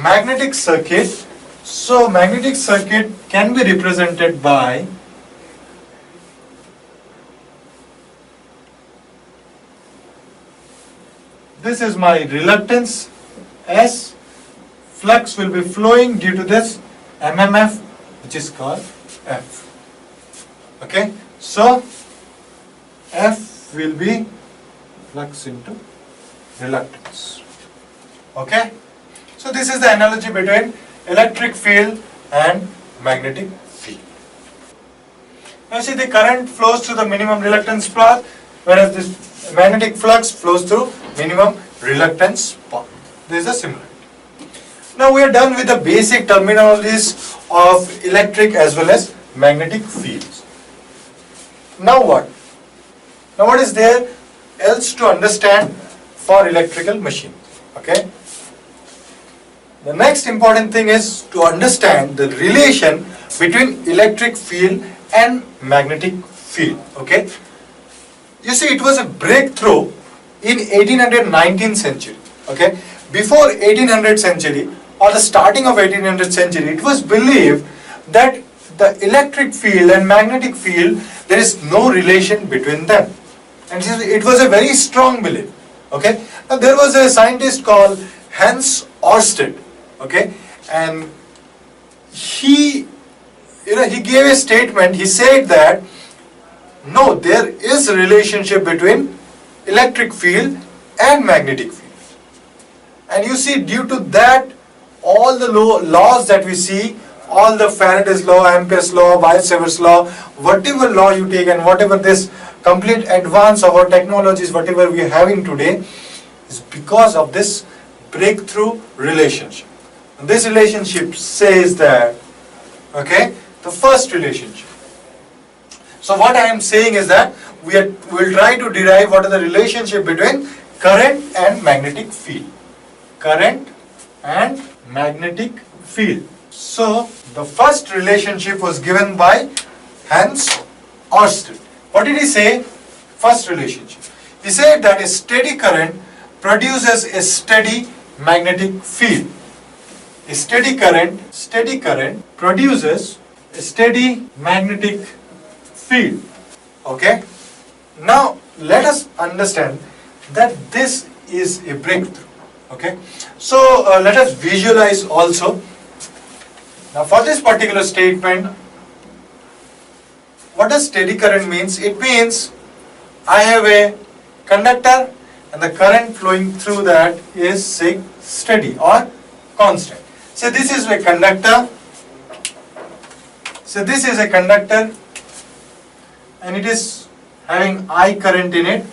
magnetic circuit, so magnetic circuit can be represented by this is my reluctance S, flux will be flowing due to this MMF, which is called F. Okay, so F will be flux into reluctance. Okay, so this is the analogy between electric field and magnetic field. Now see, the current flows through the minimum reluctance path, whereas this magnetic flux flows through minimum reluctance path. There is a similarity. Now we are done with the basic terminologies of electric as well as magnetic fields. Now what? Now what is there else to understand for electrical machines? Okay. The next important thing is to understand the relation between electric field and magnetic field. Okay. You see, it was a breakthrough in 1819th century. Okay. Before 1800th century or the starting of 1800th century, it was believed that the electric field and magnetic field, there is no relation between them. And it was a very strong belief. Okay. Now there was a scientist called Hans Ørsted. Okay, and he gave a statement. He said that no, there is a relationship between electric field and magnetic field. And you see, due to that, all the laws that we see, all the Faraday's law, Ampere's law, Biot-Savart's law, whatever law you take and whatever this complete advance of our technologies, whatever we are having today, is because of this breakthrough relationship. And this relationship says that, okay, the first relationship. So what I am saying is that we will try to derive what is the relationship between current and magnetic field. Current and magnetic field. So the first relationship was given by Hans Ørsted. What did he say? First relationship. He said that a steady current produces a steady magnetic field. A steady current produces a steady magnetic field. Okay. Now let us understand that this is a breakthrough. Okay. So let us visualize also. Now for this particular statement, what does steady current means? It means I have a conductor and the current flowing through that is, say, steady or constant. So this is a conductor. So this is a conductor and it is having I current in it.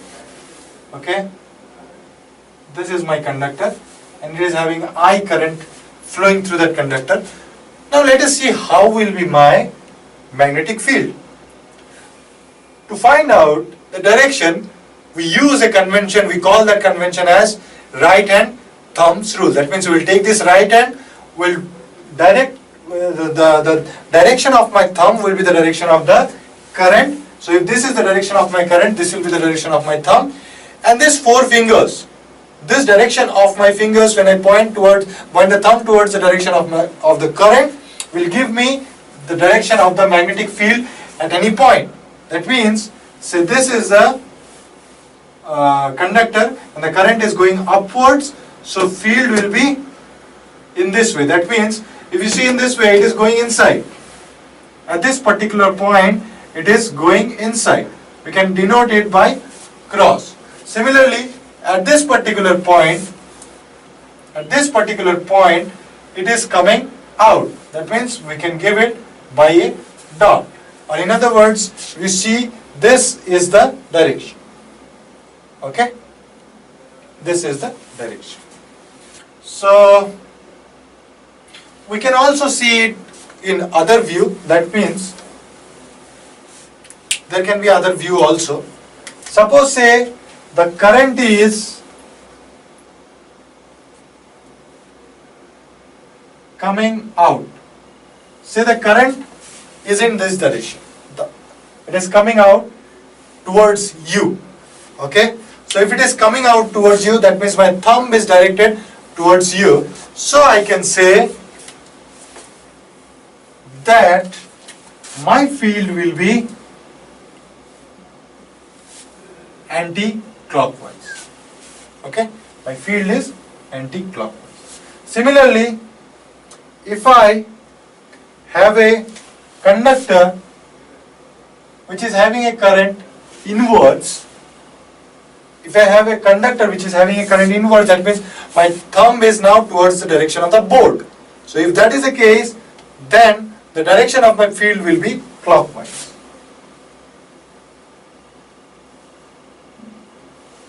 Okay. this is my conductor, and it is having I current flowing through that conductor. Now let us see how will be my magnetic field. To find out the direction, we use a convention, we call that convention as right hand thumb's rule. That means we will take this right hand, will direct, the direction of my thumb will be the direction of the current. So if this is the direction of my current, this will be the direction of my thumb. And these four fingers, this direction of my fingers when I point the thumb towards the direction of the current will give me the direction of the magnetic field at any point. That means, say this is the conductor and the current is going upwards, so field will be in this way. That means if you see in this way, it is going inside. At this particular point, it is going inside. We can denote it by cross. Similarly, at this particular point, it is coming out. That means we can give it by a dot. Or in other words, we see this is the direction. Okay? This is the direction. So, we can also see it in other view. That means, there can be other view also. Suppose say, the current is coming out. Say the current is in this direction. It is coming out towards you. Okay? So if it is coming out towards you, that means my thumb is directed towards you. So I can say that my field will be anti-clockwise. Okay? My field is anti-clockwise. Similarly, if I have a conductor which is having a current inwards, that means my thumb is now towards the direction of the board. So if that is the case, then the direction of my field will be clockwise.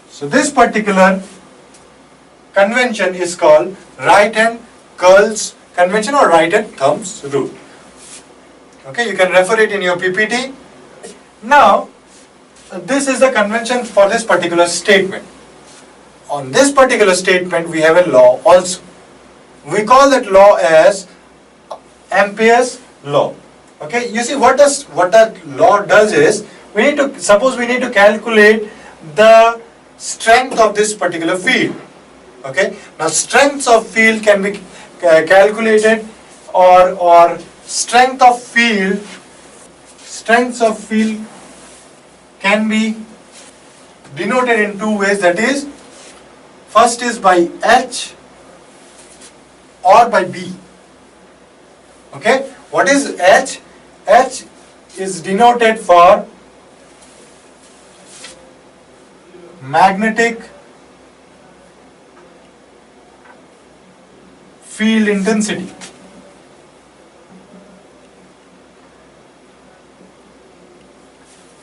So this particular convention is called right hand curls convention or right hand thumb's rule. Okay, you can refer it in your PPT. Now, this is the convention for this particular statement. On this particular statement, we have a law also. We call that law as Ampere's law. Okay, you see what that law does is, suppose we need to calculate the strength of this particular field. Okay, now strengths of field can be calculated, or strengths of field can be denoted in two ways. That is, first is by H or by B. Okay, what is H? H is denoted for magnetic field intensity.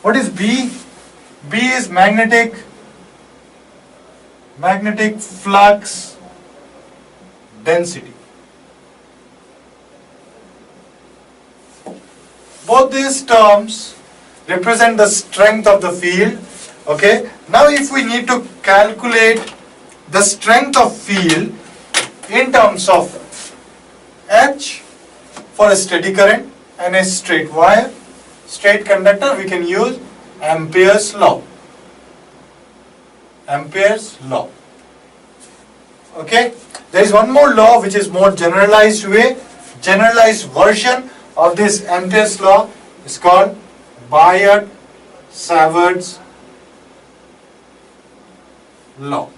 What is B? B is magnetic flux density. Both these terms represent the strength of the field. Okay. Now if we need to calculate the strength of field in terms of H for a steady current and a straight wire, straight conductor, we can use Ampere's law. Ampere's law. Okay. There is one more law which is more generalized way, generalized version of this Ampere's law. Is called Biot-Savart's law.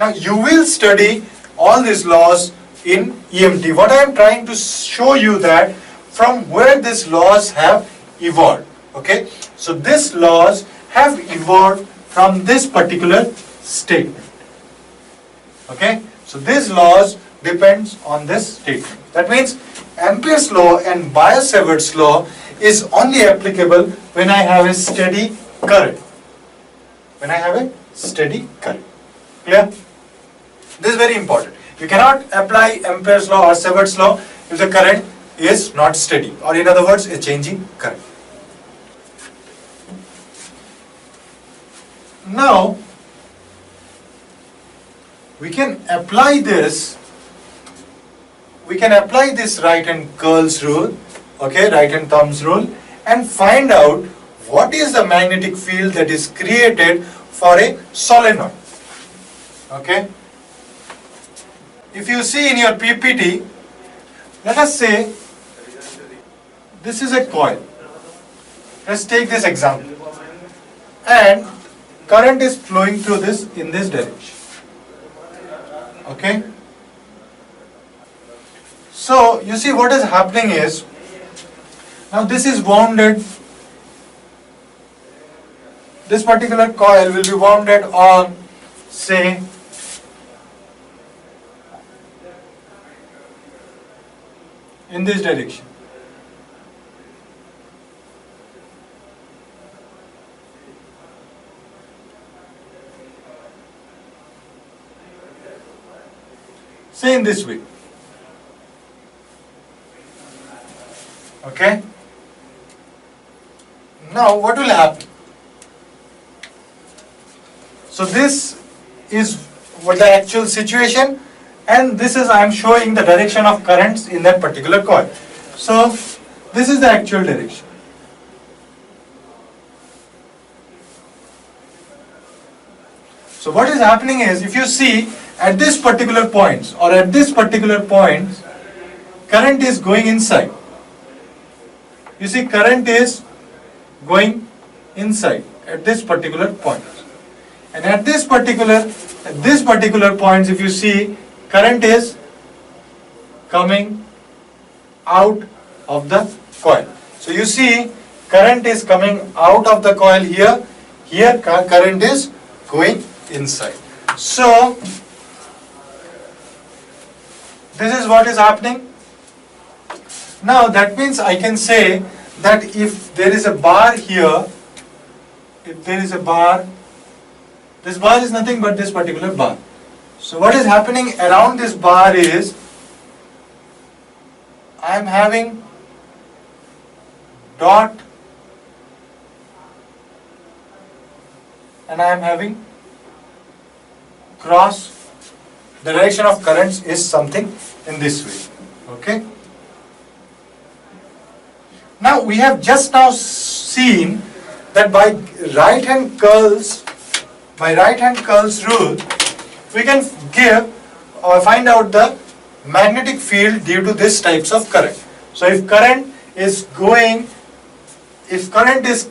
Now you will study all these laws in EMT. What I am trying to show you that from where these laws have evolved. Okay, so these laws have evolved from this particular statement. Okay, so these laws depends on this statement. That means Ampere's law and Biot-Savart's law is only applicable when I have a steady current. When I have a steady current. Clear? This is very important. You cannot apply Ampere's law or Savart's law if the current is not steady, or in other words, a changing current. Now, we can apply this right hand curls rule, okay, right hand thumbs rule, and find out what is the magnetic field that is created for a solenoid. Okay. If you see in your PPT, let us say this is a coil. Let's take this example. And current is flowing through this in this direction. Okay. So you see what is happening is, now this is wounded. This particular coil will be wounded on, say, in this direction. Say in this way. Okay? Now what will happen? So this is what the actual situation, and this is, I am showing the direction of currents in that particular coil. So this is the actual direction. So what is happening is, if you see at this particular point or at this particular point, current is going inside. You see, current is going inside at this particular point. And at this particular point, if you see, current is coming out of the coil. So you see, current is coming out of the coil here. Here current is going inside. So this is what is happening. Now that means I can say that if there is a bar here, if there is a bar, this bar is nothing but this particular bar. So what is happening around this bar is, I am having dot and I am having cross. The direction of currents is something in this way. Okay. Now we have just now seen that by right hand curls rule, we can give or find out the magnetic field due to this types of current. So if current is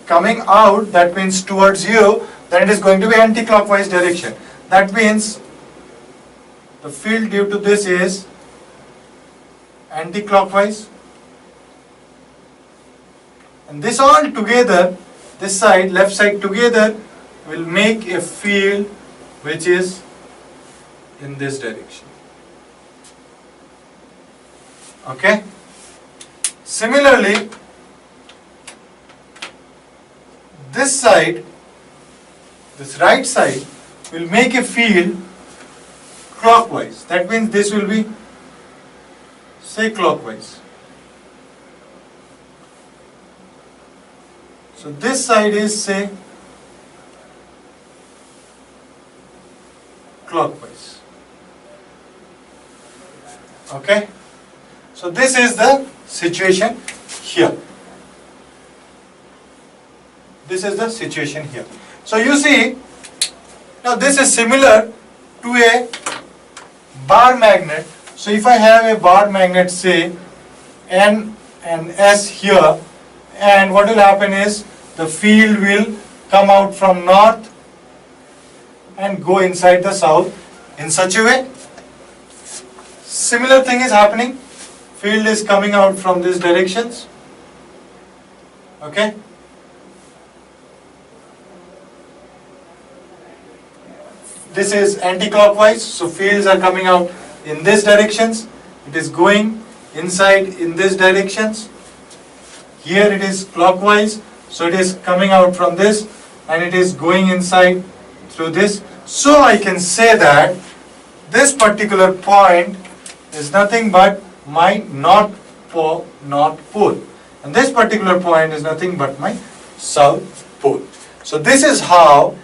coming out, that means towards you, then it is going to be anti-clockwise direction. That means the field due to this is anti-clockwise. And this all together, this side, left side together, will make a field which is in this direction. Okay? Similarly, this side, this right side, will make a field clockwise. That means this will be, say, clockwise. So this side is, say, clockwise. Okay? So this is the situation here. This is the situation here. So you see, now this is similar to a bar magnet. So if I have a bar magnet, say N and S here, and what will happen is the field will come out from north and go inside the south in such a way. Similar thing is happening. Field is coming out from these directions. Okay. This is anti-clockwise, so fields are coming out in these directions. It is going inside in these directions. Here it is clockwise, so it is coming out from this and it is going inside through this. So I can say that this particular point is nothing but my north pole, and this particular point is nothing but my south pole. So this is how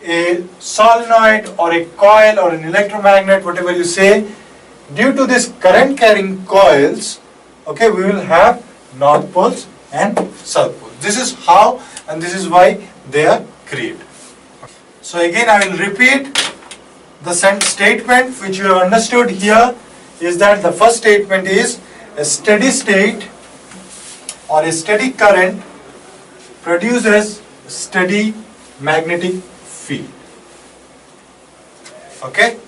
a solenoid or a coil or an electromagnet, whatever you say, due to this current carrying coils, okay, we will have north poles and south poles. This is how and this is why they are created. So again I will repeat the statement which you have understood here is that the first statement is a steady state or a steady current produces steady magnetic field. Okay?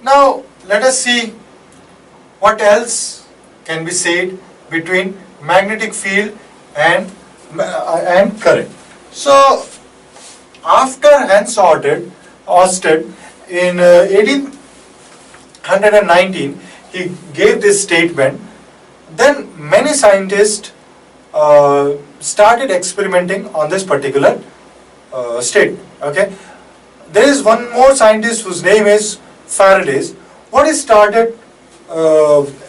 Now let us see what else can be said between magnetic field and current. So after Hans Ørsted in 1819 he gave this statement. Then many scientists started experimenting on this particular statement. Okay, there is one more scientist whose name is Faraday. What he started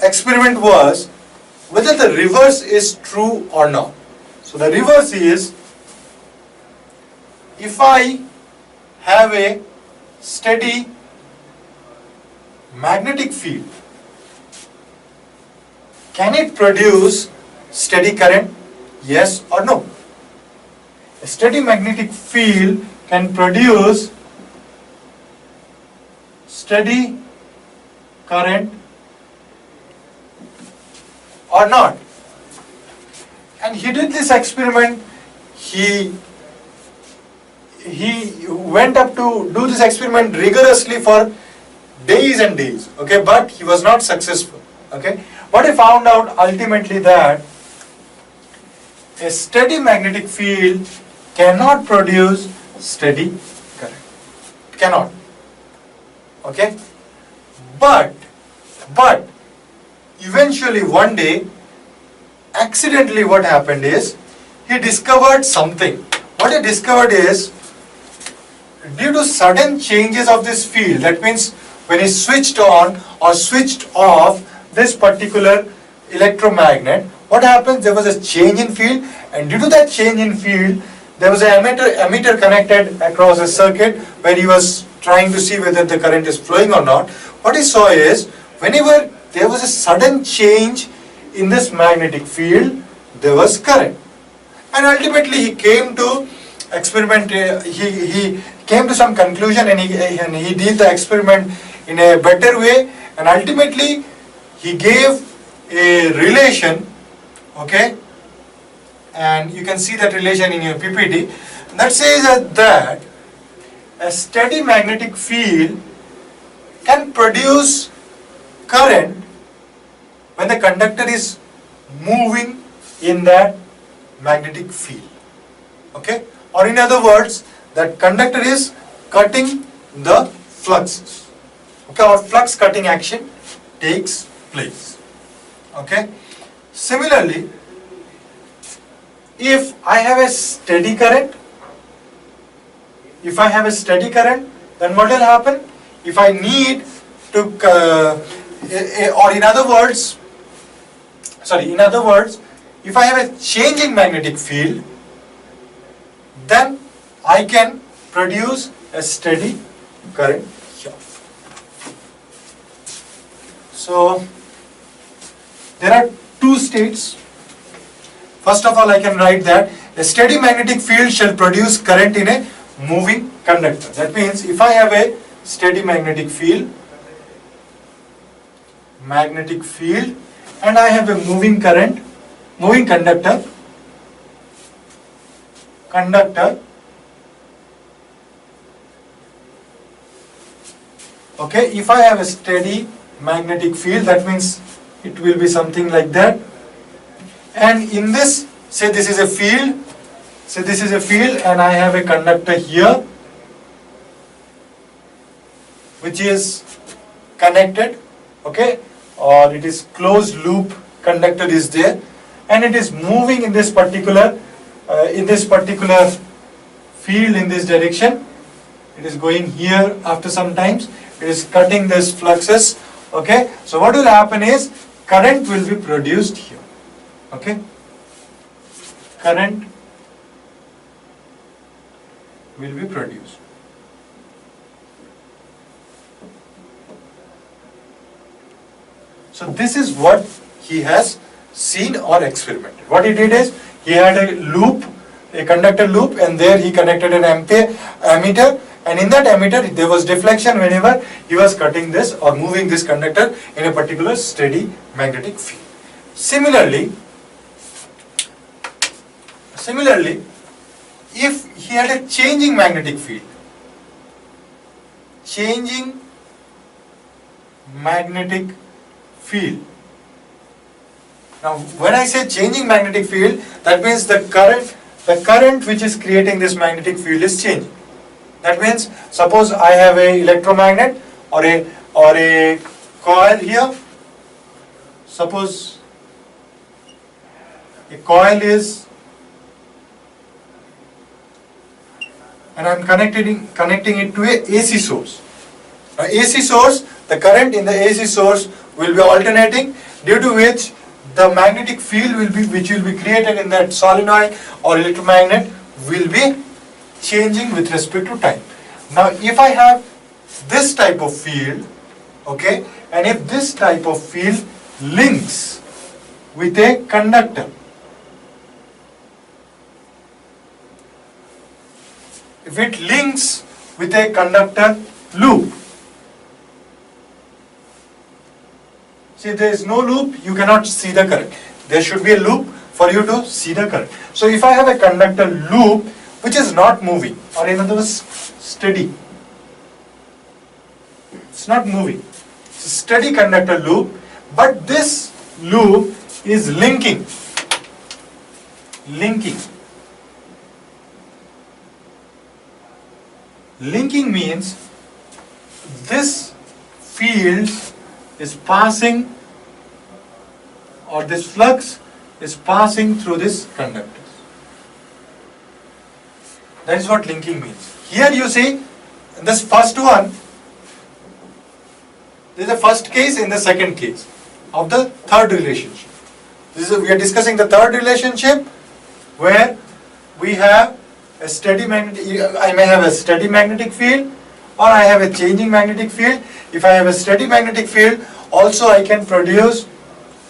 experiment was whether the reverse is true or not. So the reverse is, if I have a steady magnetic field, can it produce steady current? Yes or no? A steady magnetic field can produce steady current or not? And he did this experiment. He went up to do this experiment rigorously for days and days, okay, but he was not successful. Okay, what he found out ultimately that a steady magnetic field cannot produce steady current. Cannot. Okay, but eventually one day, accidentally what happened is he discovered something. What he discovered is, due to sudden changes of this field, that means when he switched on or switched off this particular electromagnet, what happens? There was a change in field, and due to that change in field, there was an emitter connected across a circuit where he was trying to see whether the current is flowing or not. What he saw is, whenever there was a sudden change in this magnetic field, there was current. And ultimately he came to experiment, he came to some conclusion, and he did the experiment in a better way, and ultimately he gave a relation, okay, and you can see that relation in your PPT, that says that a steady magnetic field can produce current when the conductor is moving in that magnetic field. Okay, or in other words, that conductor is cutting the fluxes. Okay, or flux cutting action takes place. Okay, similarly, if I have a steady current, then what will happen? If I need to, or in other words, if I have a change in magnetic field, then I can produce a steady current here. So there are two states. First of all, I can write that a steady magnetic field shall produce current in a moving conductor. That means if I have a steady magnetic field, and I have a moving conductor, okay, if I have a steady magnetic field, that means it will be something like that. And in this, say this is a field, and I have a conductor here which is connected, okay, or it is closed loop conductor is there, and it is moving in this particular field in this direction. It it is going here after some times, it is cutting this fluxes, okay. So what will happen is, current will be produced here, okay. Current will be produced. So this is what he has seen or experimented. What he did is, he had a loop, a conductor loop, and there he connected an ammeter, and in that ammeter there was deflection whenever he was cutting this or moving this conductor in a particular steady magnetic field. Similarly, if he had a changing magnetic field, changing magnetic field. Now when I say changing magnetic field, that means the current which is creating this magnetic field is changing. That means, suppose I have a electromagnet or a coil here. Suppose a coil is, and I am connecting it to a AC source. Now AC source, the current in the AC source will be alternating, due to which the magnetic field which will be created in that solenoid or electromagnet will be changing with respect to time. Now if I have this type of field, okay, and if this type of field links with a conductor, if it links with a conductor loop, see, there is no loop, you cannot see the current. There should be a loop for you to see the current. So if I have a conductor loop which is not moving, or in other words steady, it's not moving, it's a steady conductor loop, but this loop is linking. Linking means this field is passing, or this flux is passing through this conductor. That is what linking means. Here you see, this first one, this is the first case in the second case of the third relationship. We are discussing the third relationship, where we have a steady magnetic, I may have a steady magnetic field, or I have a changing magnetic field. If I have a steady magnetic field, also I can produce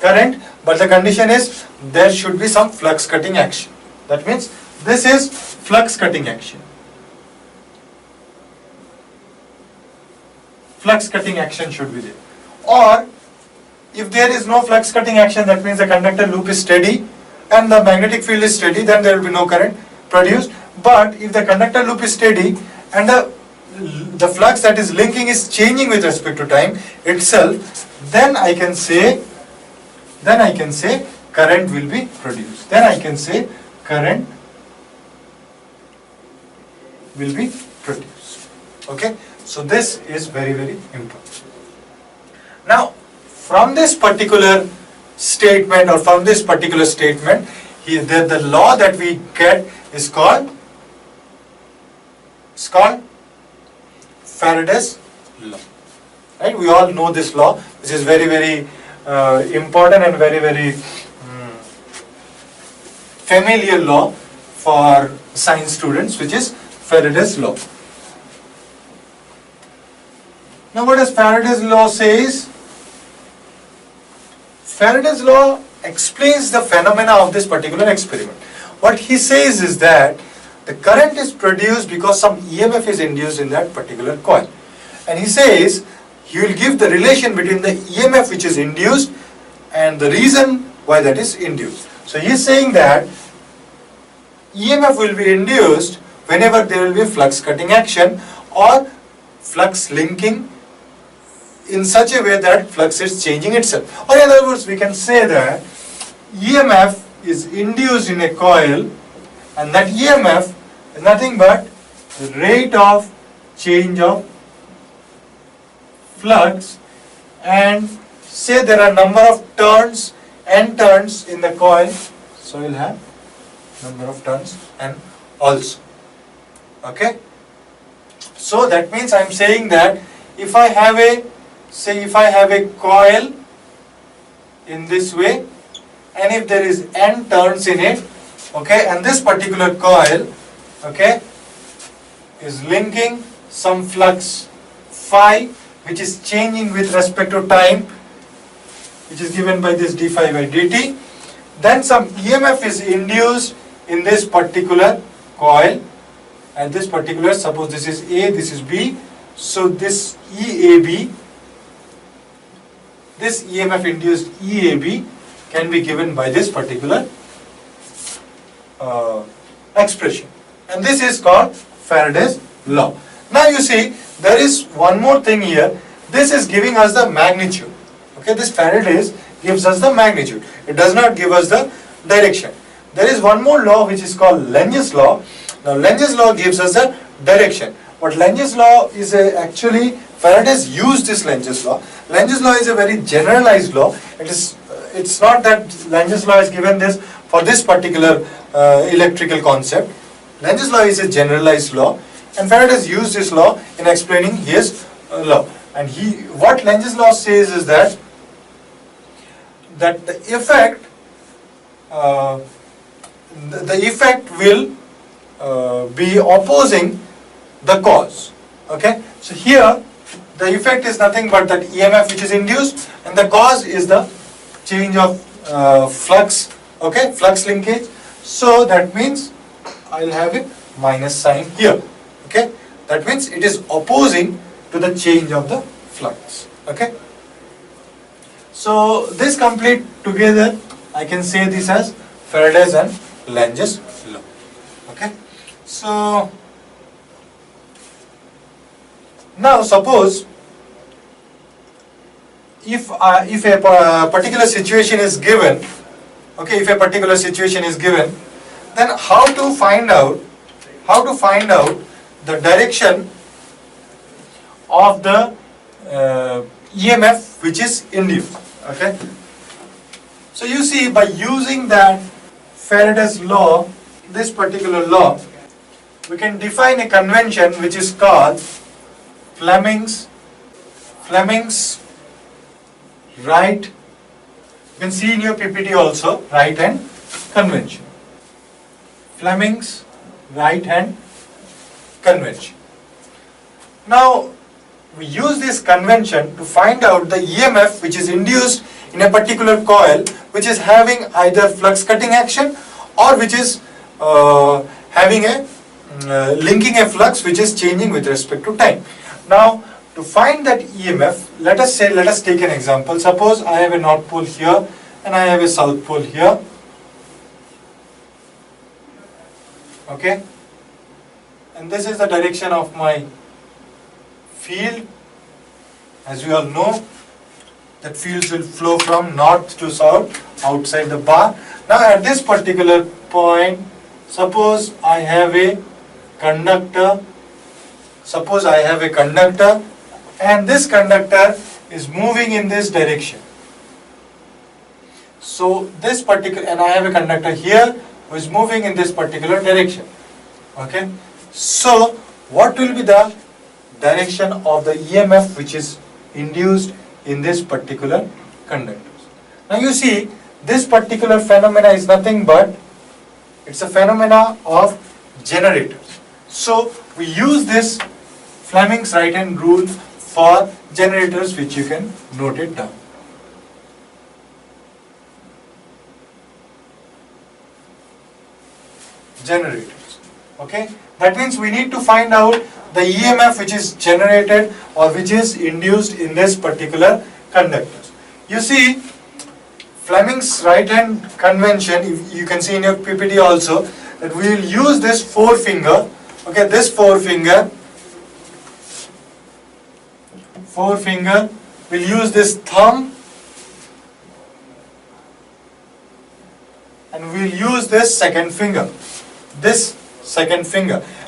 current, but the condition is there should be some flux cutting action. That means this is flux cutting action. Flux cutting action should be there. Or if there is no flux cutting action, that means the conductor loop is steady and the magnetic field is steady, then there will be no current produced. But if the conductor loop is steady and the flux that is linking is changing with respect to time itself, then I can say current will be produced. Then I can say current will be produced. Okay, so this is very, very important. Now, from this particular statement, here the law that we get is called Faraday's law. Right? We all know this law, which is very, very important and very, very familiar law for science students, which is Faraday's law. Now what does Faraday's law says? Faraday's law explains the phenomena of this particular experiment. What he says is that the current is produced because some EMF is induced in that particular coil. And he says he will give the relation between the EMF which is induced and the reason why that is induced. So he is saying that EMF will be induced whenever there will be flux cutting action or flux linking in such a way that flux is changing itself. Or in other words, we can say that EMF is induced in a coil, and that EMF is nothing but the rate of change of flux, and say there are number of turns, n turns in the coil, so we'll have number of turns n also. Okay, So that means I'm saying that if I have a coil in this way, and if there is n turns in it, okay, and this particular coil, okay, is linking some flux phi, which is changing with respect to time, which is given by this d phi by dt, then some EMF is induced in this particular coil, and this particular, suppose this is A, this is B, so this EAB, this EMF induced EAB can be given by this particular expression, and this is called Faraday's law. Now you see, there is one more thing here. This is giving us the magnitude. Okay, this Faraday's gives us the magnitude. It does not give us the direction. There is one more law which is called Lenge's law. Now Lenge's law gives us the direction. But Lenge's law is actually, Faraday's used this Lenge's law. Lenge's law is a very generalized law. It's not that Lenge's law is given this for this particular electrical concept. Lenge's law is a generalized law, and Faraday's used this law in explaining his law. And what Lenge's law says is that the effect will be opposing the cause. Okay, so here the effect is nothing but that EMF which is induced, and the cause is the change of flux. Okay, flux linkage. So that means I'll have a minus sign here. Okay, that means it is opposing to the change of the flux. Okay, so this complete together, I can say this as Faraday's and Lenge's law. Okay, so now suppose if a particular situation is given, okay, if a particular situation is given, then how to find out the direction of the EMF which is induced. Okay, so you see, by using that Faraday's law, this particular law, we can define a convention which is called Fleming's right, you can see in your PPT also, right hand convention. Fleming's right hand convention. Now we use this convention to find out the EMF which is induced in a particular coil, which is having either flux cutting action or which is having a linking a flux which is changing with respect to time. Now to find that EMF, let us take an example. Suppose I have a north pole here and I have a south pole here. Okay, and this is the direction of my field. As we all know, that fields will flow from north to south outside the bar. Now at this particular point, suppose I have a conductor. And this conductor is moving in this direction. So this particular, and I have a conductor here who is moving in this particular direction. Okay, so what will be the direction of the EMF which is induced in this particular conductor? Now you see, this particular phenomena is nothing but, it's a phenomena of generators. So we use this Fleming's right hand rule for generators, which you can note it down. Generators. Okay, that means we need to find out the EMF which is generated or which is induced in this particular conductor. You see, Fleming's right hand convention, you can see in your PPT also, that we will use this forefinger. Okay, this forefinger will use this thumb, and we will use this second finger,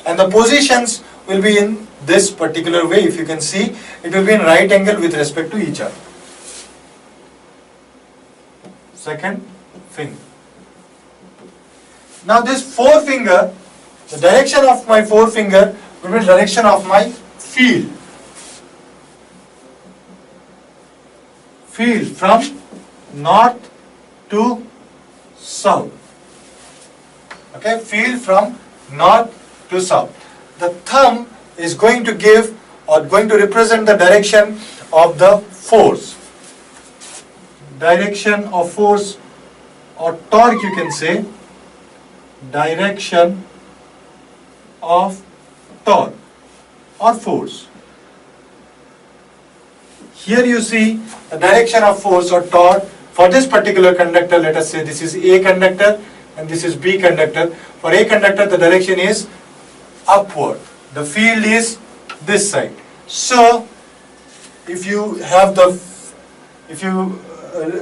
and the positions will be in this particular way. If you can see, it will be in right angle with respect to each other. Second finger. Now this forefinger, the direction of my forefinger will be the direction of my field. Field from north to south. Okay, field from north to south. The thumb is going to give or going to represent the direction of the force. Direction of force or torque, you can say. Direction of torque or force. Here you see the direction of force or torque for this particular conductor. Let us say this is A conductor and this is B conductor. For A conductor, the direction is upward. The field is this side. So if you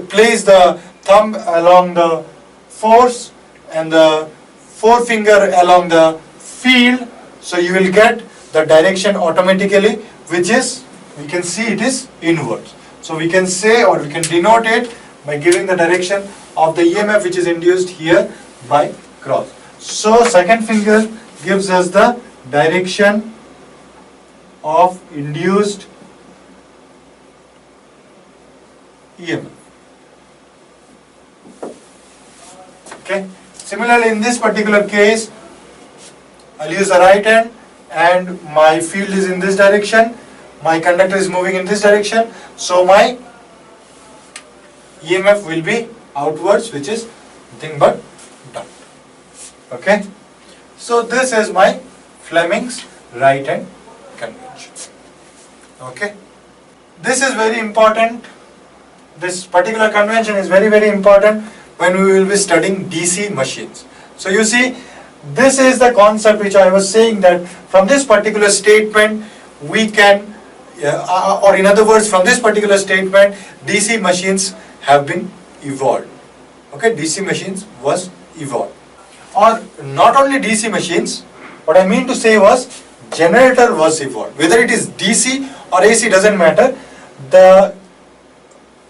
place the thumb along the force and the forefinger along the field, so you will get the direction automatically, which is, we can see it is inwards. So we can say, or we can denote it by giving the direction of the EMF which is induced here by cross. So second finger gives us the direction of induced EMF. Okay. Similarly, in this particular case, I'll use the right hand and my field is in this direction. My conductor is moving in this direction. So my EMF will be outwards, which is nothing but dot. Okay. So this is my Fleming's right hand convention. Okay. This is very important. This particular convention is very, very important when we will be studying DC machines. So you see, this is the concept which I was saying, that from this particular statement we can, or in other words, from this particular statement, DC machines have been evolved. Okay, DC machines was evolved. Or not only DC machines, what I mean to say was generator was evolved. Whether it is DC or AC doesn't matter. The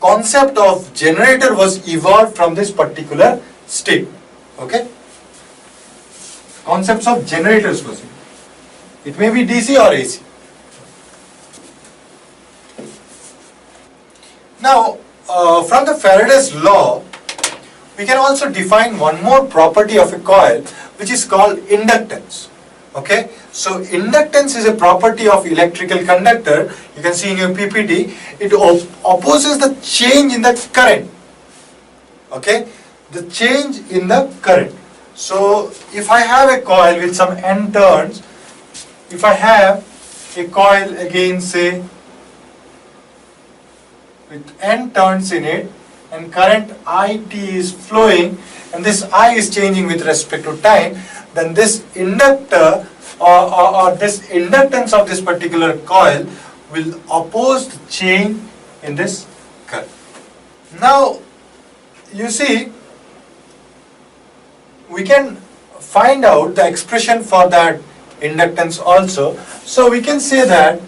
concept of generator was evolved from this particular statement. Okay? Concepts of generators was evolved. It may be DC or AC. Now, from the Faraday's law, we can also define one more property of a coil, which is called inductance. Okay, so inductance is a property of electrical conductor. You can see in your PPT, it opposes the change in the current. Okay, the change in the current. So if I have a coil with some N turns, if I have a coil again, say with N turns in it, and current IT is flowing, and this I is changing with respect to time, then this inductor or this inductance of this particular coil will oppose the change in this current. Now, you see, we can find out the expression for that inductance also. So we can say that,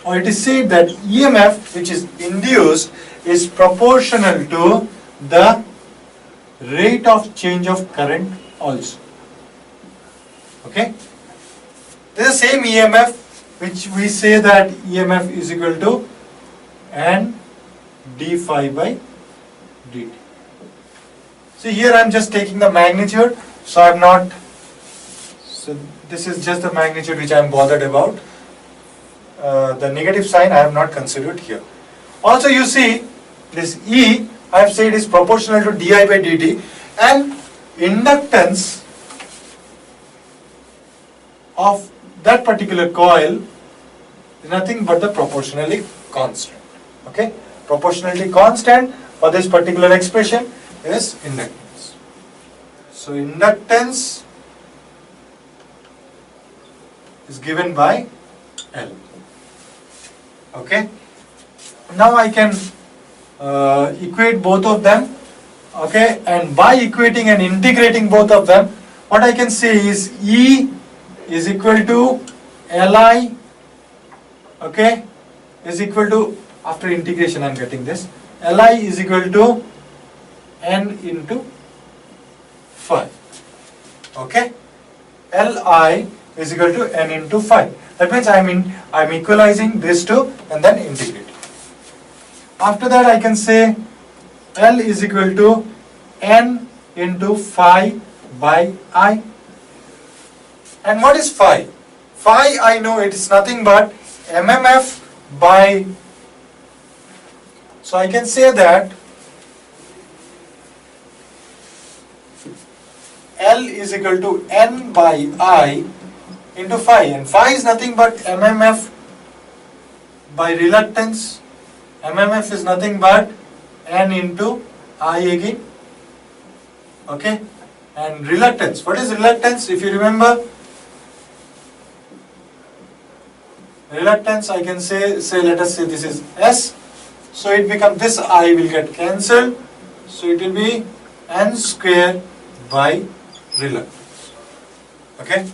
or it is said that EMF which is induced is proportional to the rate of change of current also. Okay? This is the same EMF which we say that EMF is equal to N d phi by dt. See, here I am just taking the magnitude, so I am not, so this is just the magnitude which I am bothered about. The negative sign I have not considered here. Also you see, this E I have said is proportional to di by dt, and inductance of that particular coil is nothing but the proportionally constant. Okay, proportionally constant for this particular expression is inductance. So inductance is given by L. Okay, now I can equate both of them. Okay, and by equating and integrating both of them, what I can say is E is equal to Li, okay, is equal to, after integration I am getting this, Li is equal to N into phi. Okay, Li is equal to n into phi. That means I'm equalizing this two and then integrating. After that I can say L is equal to n into phi by I. And what is phi? Phi, I know it is nothing but mmf by, so I can say that L is equal to n by I into phi, and phi is nothing but mmf by reluctance. mmf is nothing but n into I again. Okay, and reluctance, what is reluctance? If you remember, reluctance I can say let us say this is S, so it becomes, this I will get cancelled, so it will be n square by reluctance. Okay,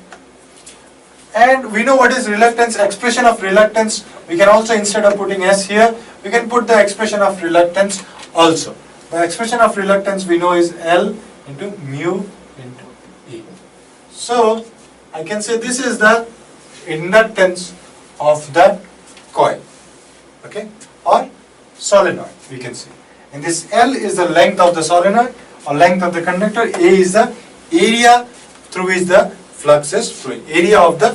and we know what is reluctance, expression of reluctance. We can also, instead of putting S here, we can put the expression of reluctance also. The expression of reluctance we know is L into mu into E. So I can say this is the inductance of the coil, okay, or solenoid, we can say. And this L is the length of the solenoid or length of the conductor. A is the area through which the flux is flowing. Area of the,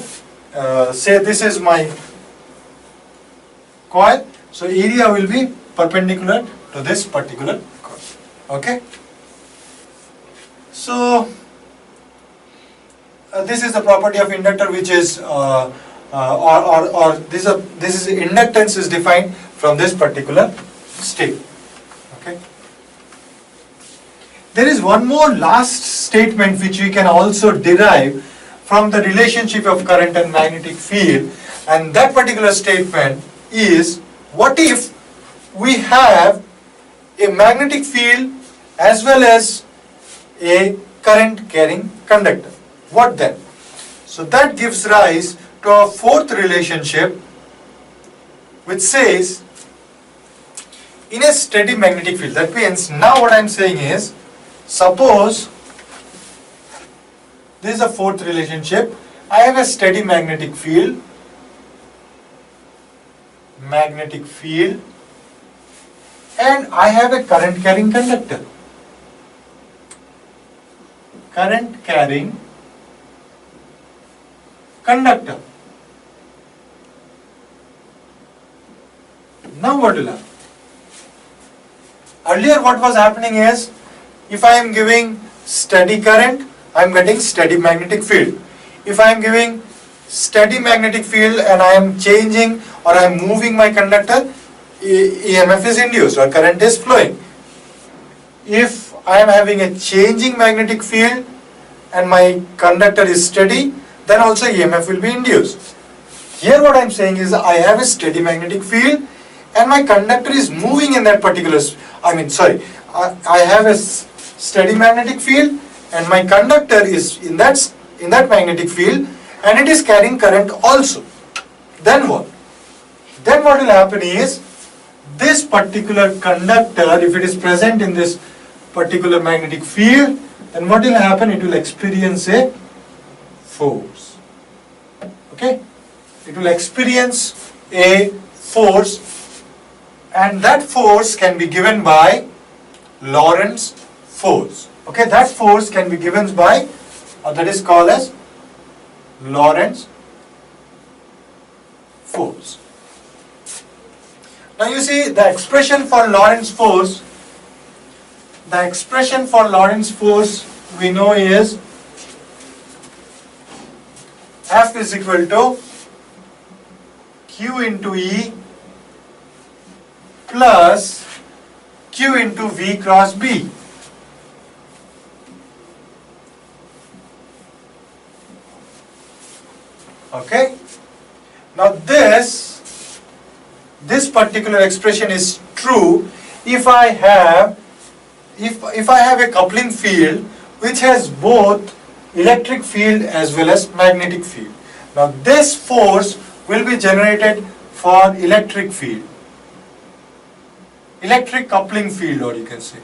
say this is my coil, so area will be perpendicular to this particular coil. Okay. So this is the property of inductor, which is this is inductance is defined from this particular state. Okay. There is one more last statement which we can also derive from the relationship of current and magnetic field, and that particular statement is, what if we have a magnetic field as well as a current carrying conductor? What then? So that gives rise to a fourth relationship, which says in a steady magnetic field. That means now what I am saying is, suppose this is a fourth relationship. I have a steady magnetic field, and I have a current carrying conductor. Current carrying conductor. Now what will happen? Earlier what was happening is, if I am giving steady current, I am getting steady magnetic field. If I am giving steady magnetic field and I am changing or I am moving my conductor, EMF is induced or current is flowing. If I am having a changing magnetic field and my conductor is steady, then also EMF will be induced. Here what I am saying is, I have a steady magnetic field and my conductor is moving in that particular, I have a steady magnetic field and my conductor is in that magnetic field and it is carrying current also. Then what? Then what will happen is, this particular conductor, if it is present in this particular magnetic field, then what will happen? It will experience a force. Okay? It will experience a force, and that force can be given by Lorentz force. Okay, that force can be given by, that is called as Lorentz force. Now you see the expression for Lorentz force. The expression for Lorentz force we know is F is equal to Q into E plus Q into V cross B. Okay. Now this particular expression is true if I have a coupling field which has both electric field as well as magnetic field. Now this force will be generated for electric field, electric coupling field, or you can say.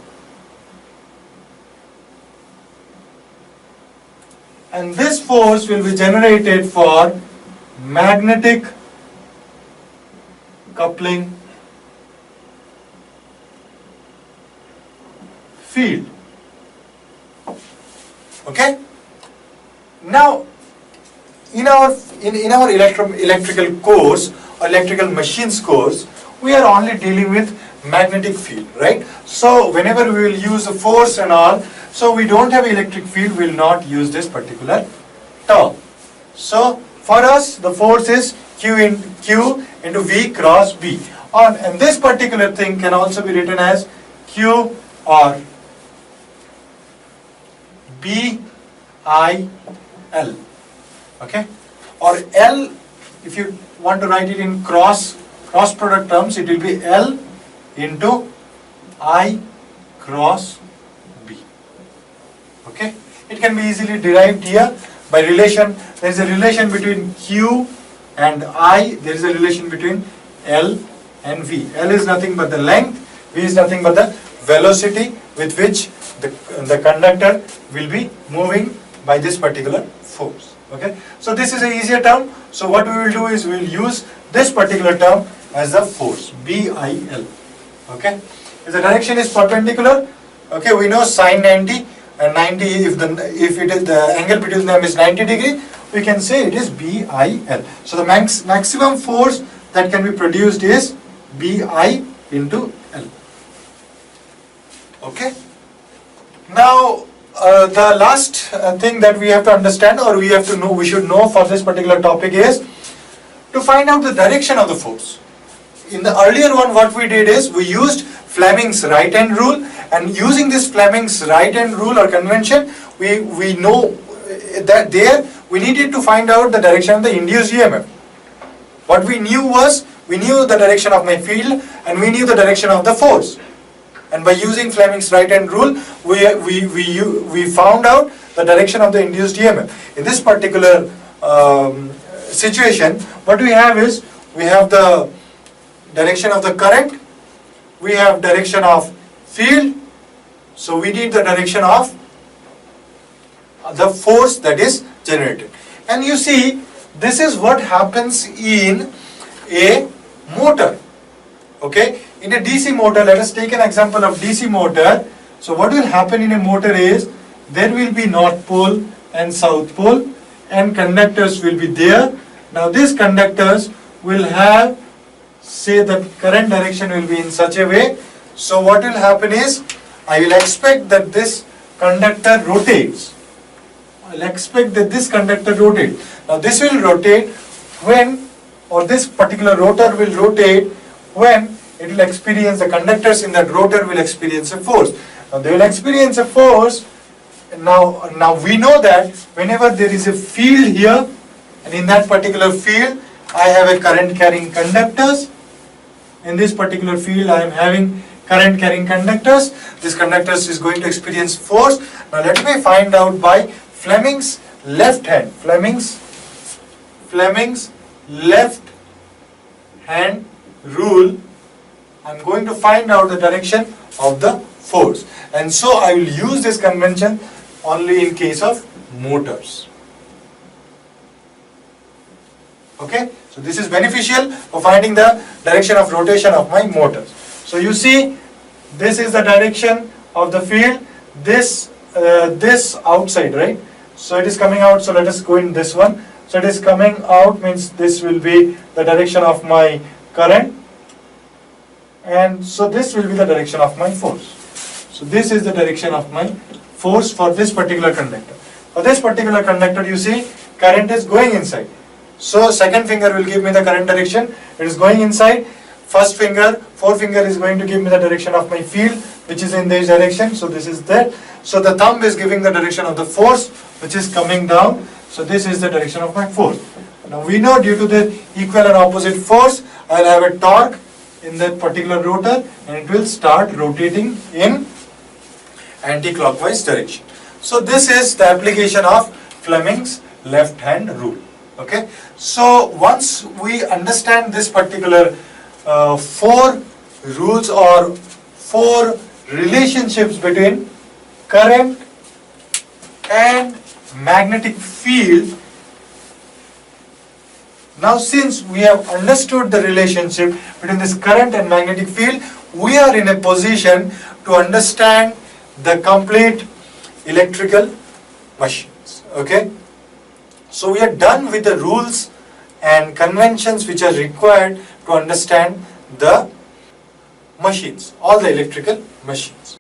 and this force will be generated for magnetic coupling field. Okay? Now, in our electrical course, or electrical machines course, we are only dealing with magnetic field, right? So whenever we will use a force and all, so we don't have electric field, we will not use this particular term. So for us, the force is Q into V cross B. And this particular thing can also be written as Q or B I L. Okay? Or L, if you want to write it in cross product terms, it will be L into I cross B. Okay? It can be easily derived here by relation. There is a relation between Q and I. There is a relation between L and V. L is nothing but the length. V is nothing but the velocity with which the conductor will be moving by this particular force. Okay? So this is an easier term. So what we will do is we will use this particular term as the force, BIL. Okay? If the direction is perpendicular, okay, we know sine 90, and 90, if it is the angle between them is 90 degree, we can say it is BIL. So the maximum force that can be produced is BI into L. Okay? Now, the last thing that we have to understand, or we should know for this particular topic is to find out the direction of the force. In the earlier one, what we did is we used Fleming's right hand rule, and using this Fleming's right hand rule or convention, we know that there we needed to find out the direction of the induced EMF. What we knew was, we knew the direction of my field and we knew the direction of the force. And by using Fleming's right hand rule, we found out the direction of the induced EMF. In this particular situation, what we have is, we have the direction of the current, we have direction of field, so we need the direction of the force that is generated. And you see, this is what happens in a motor. Okay? In a DC motor, let us take an example of DC motor. So what will happen in a motor is, there will be north pole and south pole, and conductors will be there. Now these conductors will have, say, the current direction will be in such a way. So what will happen is, I will expect that this conductor rotates. I will expect that this conductor rotates. Now this will rotate when, or this particular rotor will rotate when it will experience, the conductors in that rotor will experience a force. Now they will experience a force. Now we know that whenever there is a field here, and in that particular field I have a current carrying conductors. In this particular field I am having current carrying conductors. This conductors is going to experience force. Now let me find out by Fleming's left hand. Fleming's left hand rule. I am going to find out the direction of the force. And so I will use this convention only in case of motors. Okay? So this is beneficial for finding the direction of rotation of my motors. So you see, this is the direction of the field, this outside, right? So it is coming out, so let us go in this one. So it is coming out, means this will be the direction of my current, and so this will be the direction of my force. So this is the direction of my force for this particular conductor. For this particular conductor, you see, current is going inside. So second finger will give me the current direction, it is going inside. First finger, forefinger is going to give me the direction of my field, which is in this direction, so this is that. So the thumb is giving the direction of the force, which is coming down, so this is the direction of my force. Now we know, due to the equal and opposite force, I will have a torque in that particular rotor, and it will start rotating in anti-clockwise direction. So this is the application of Fleming's left hand rule. Okay, so once we understand this particular four rules or four relationships between current and magnetic field. Now since we have understood the relationship between this current and magnetic field, we are in a position to understand the complete electrical machines. Okay? So we are done with the rules and conventions which are required to understand the machines, all the electrical machines.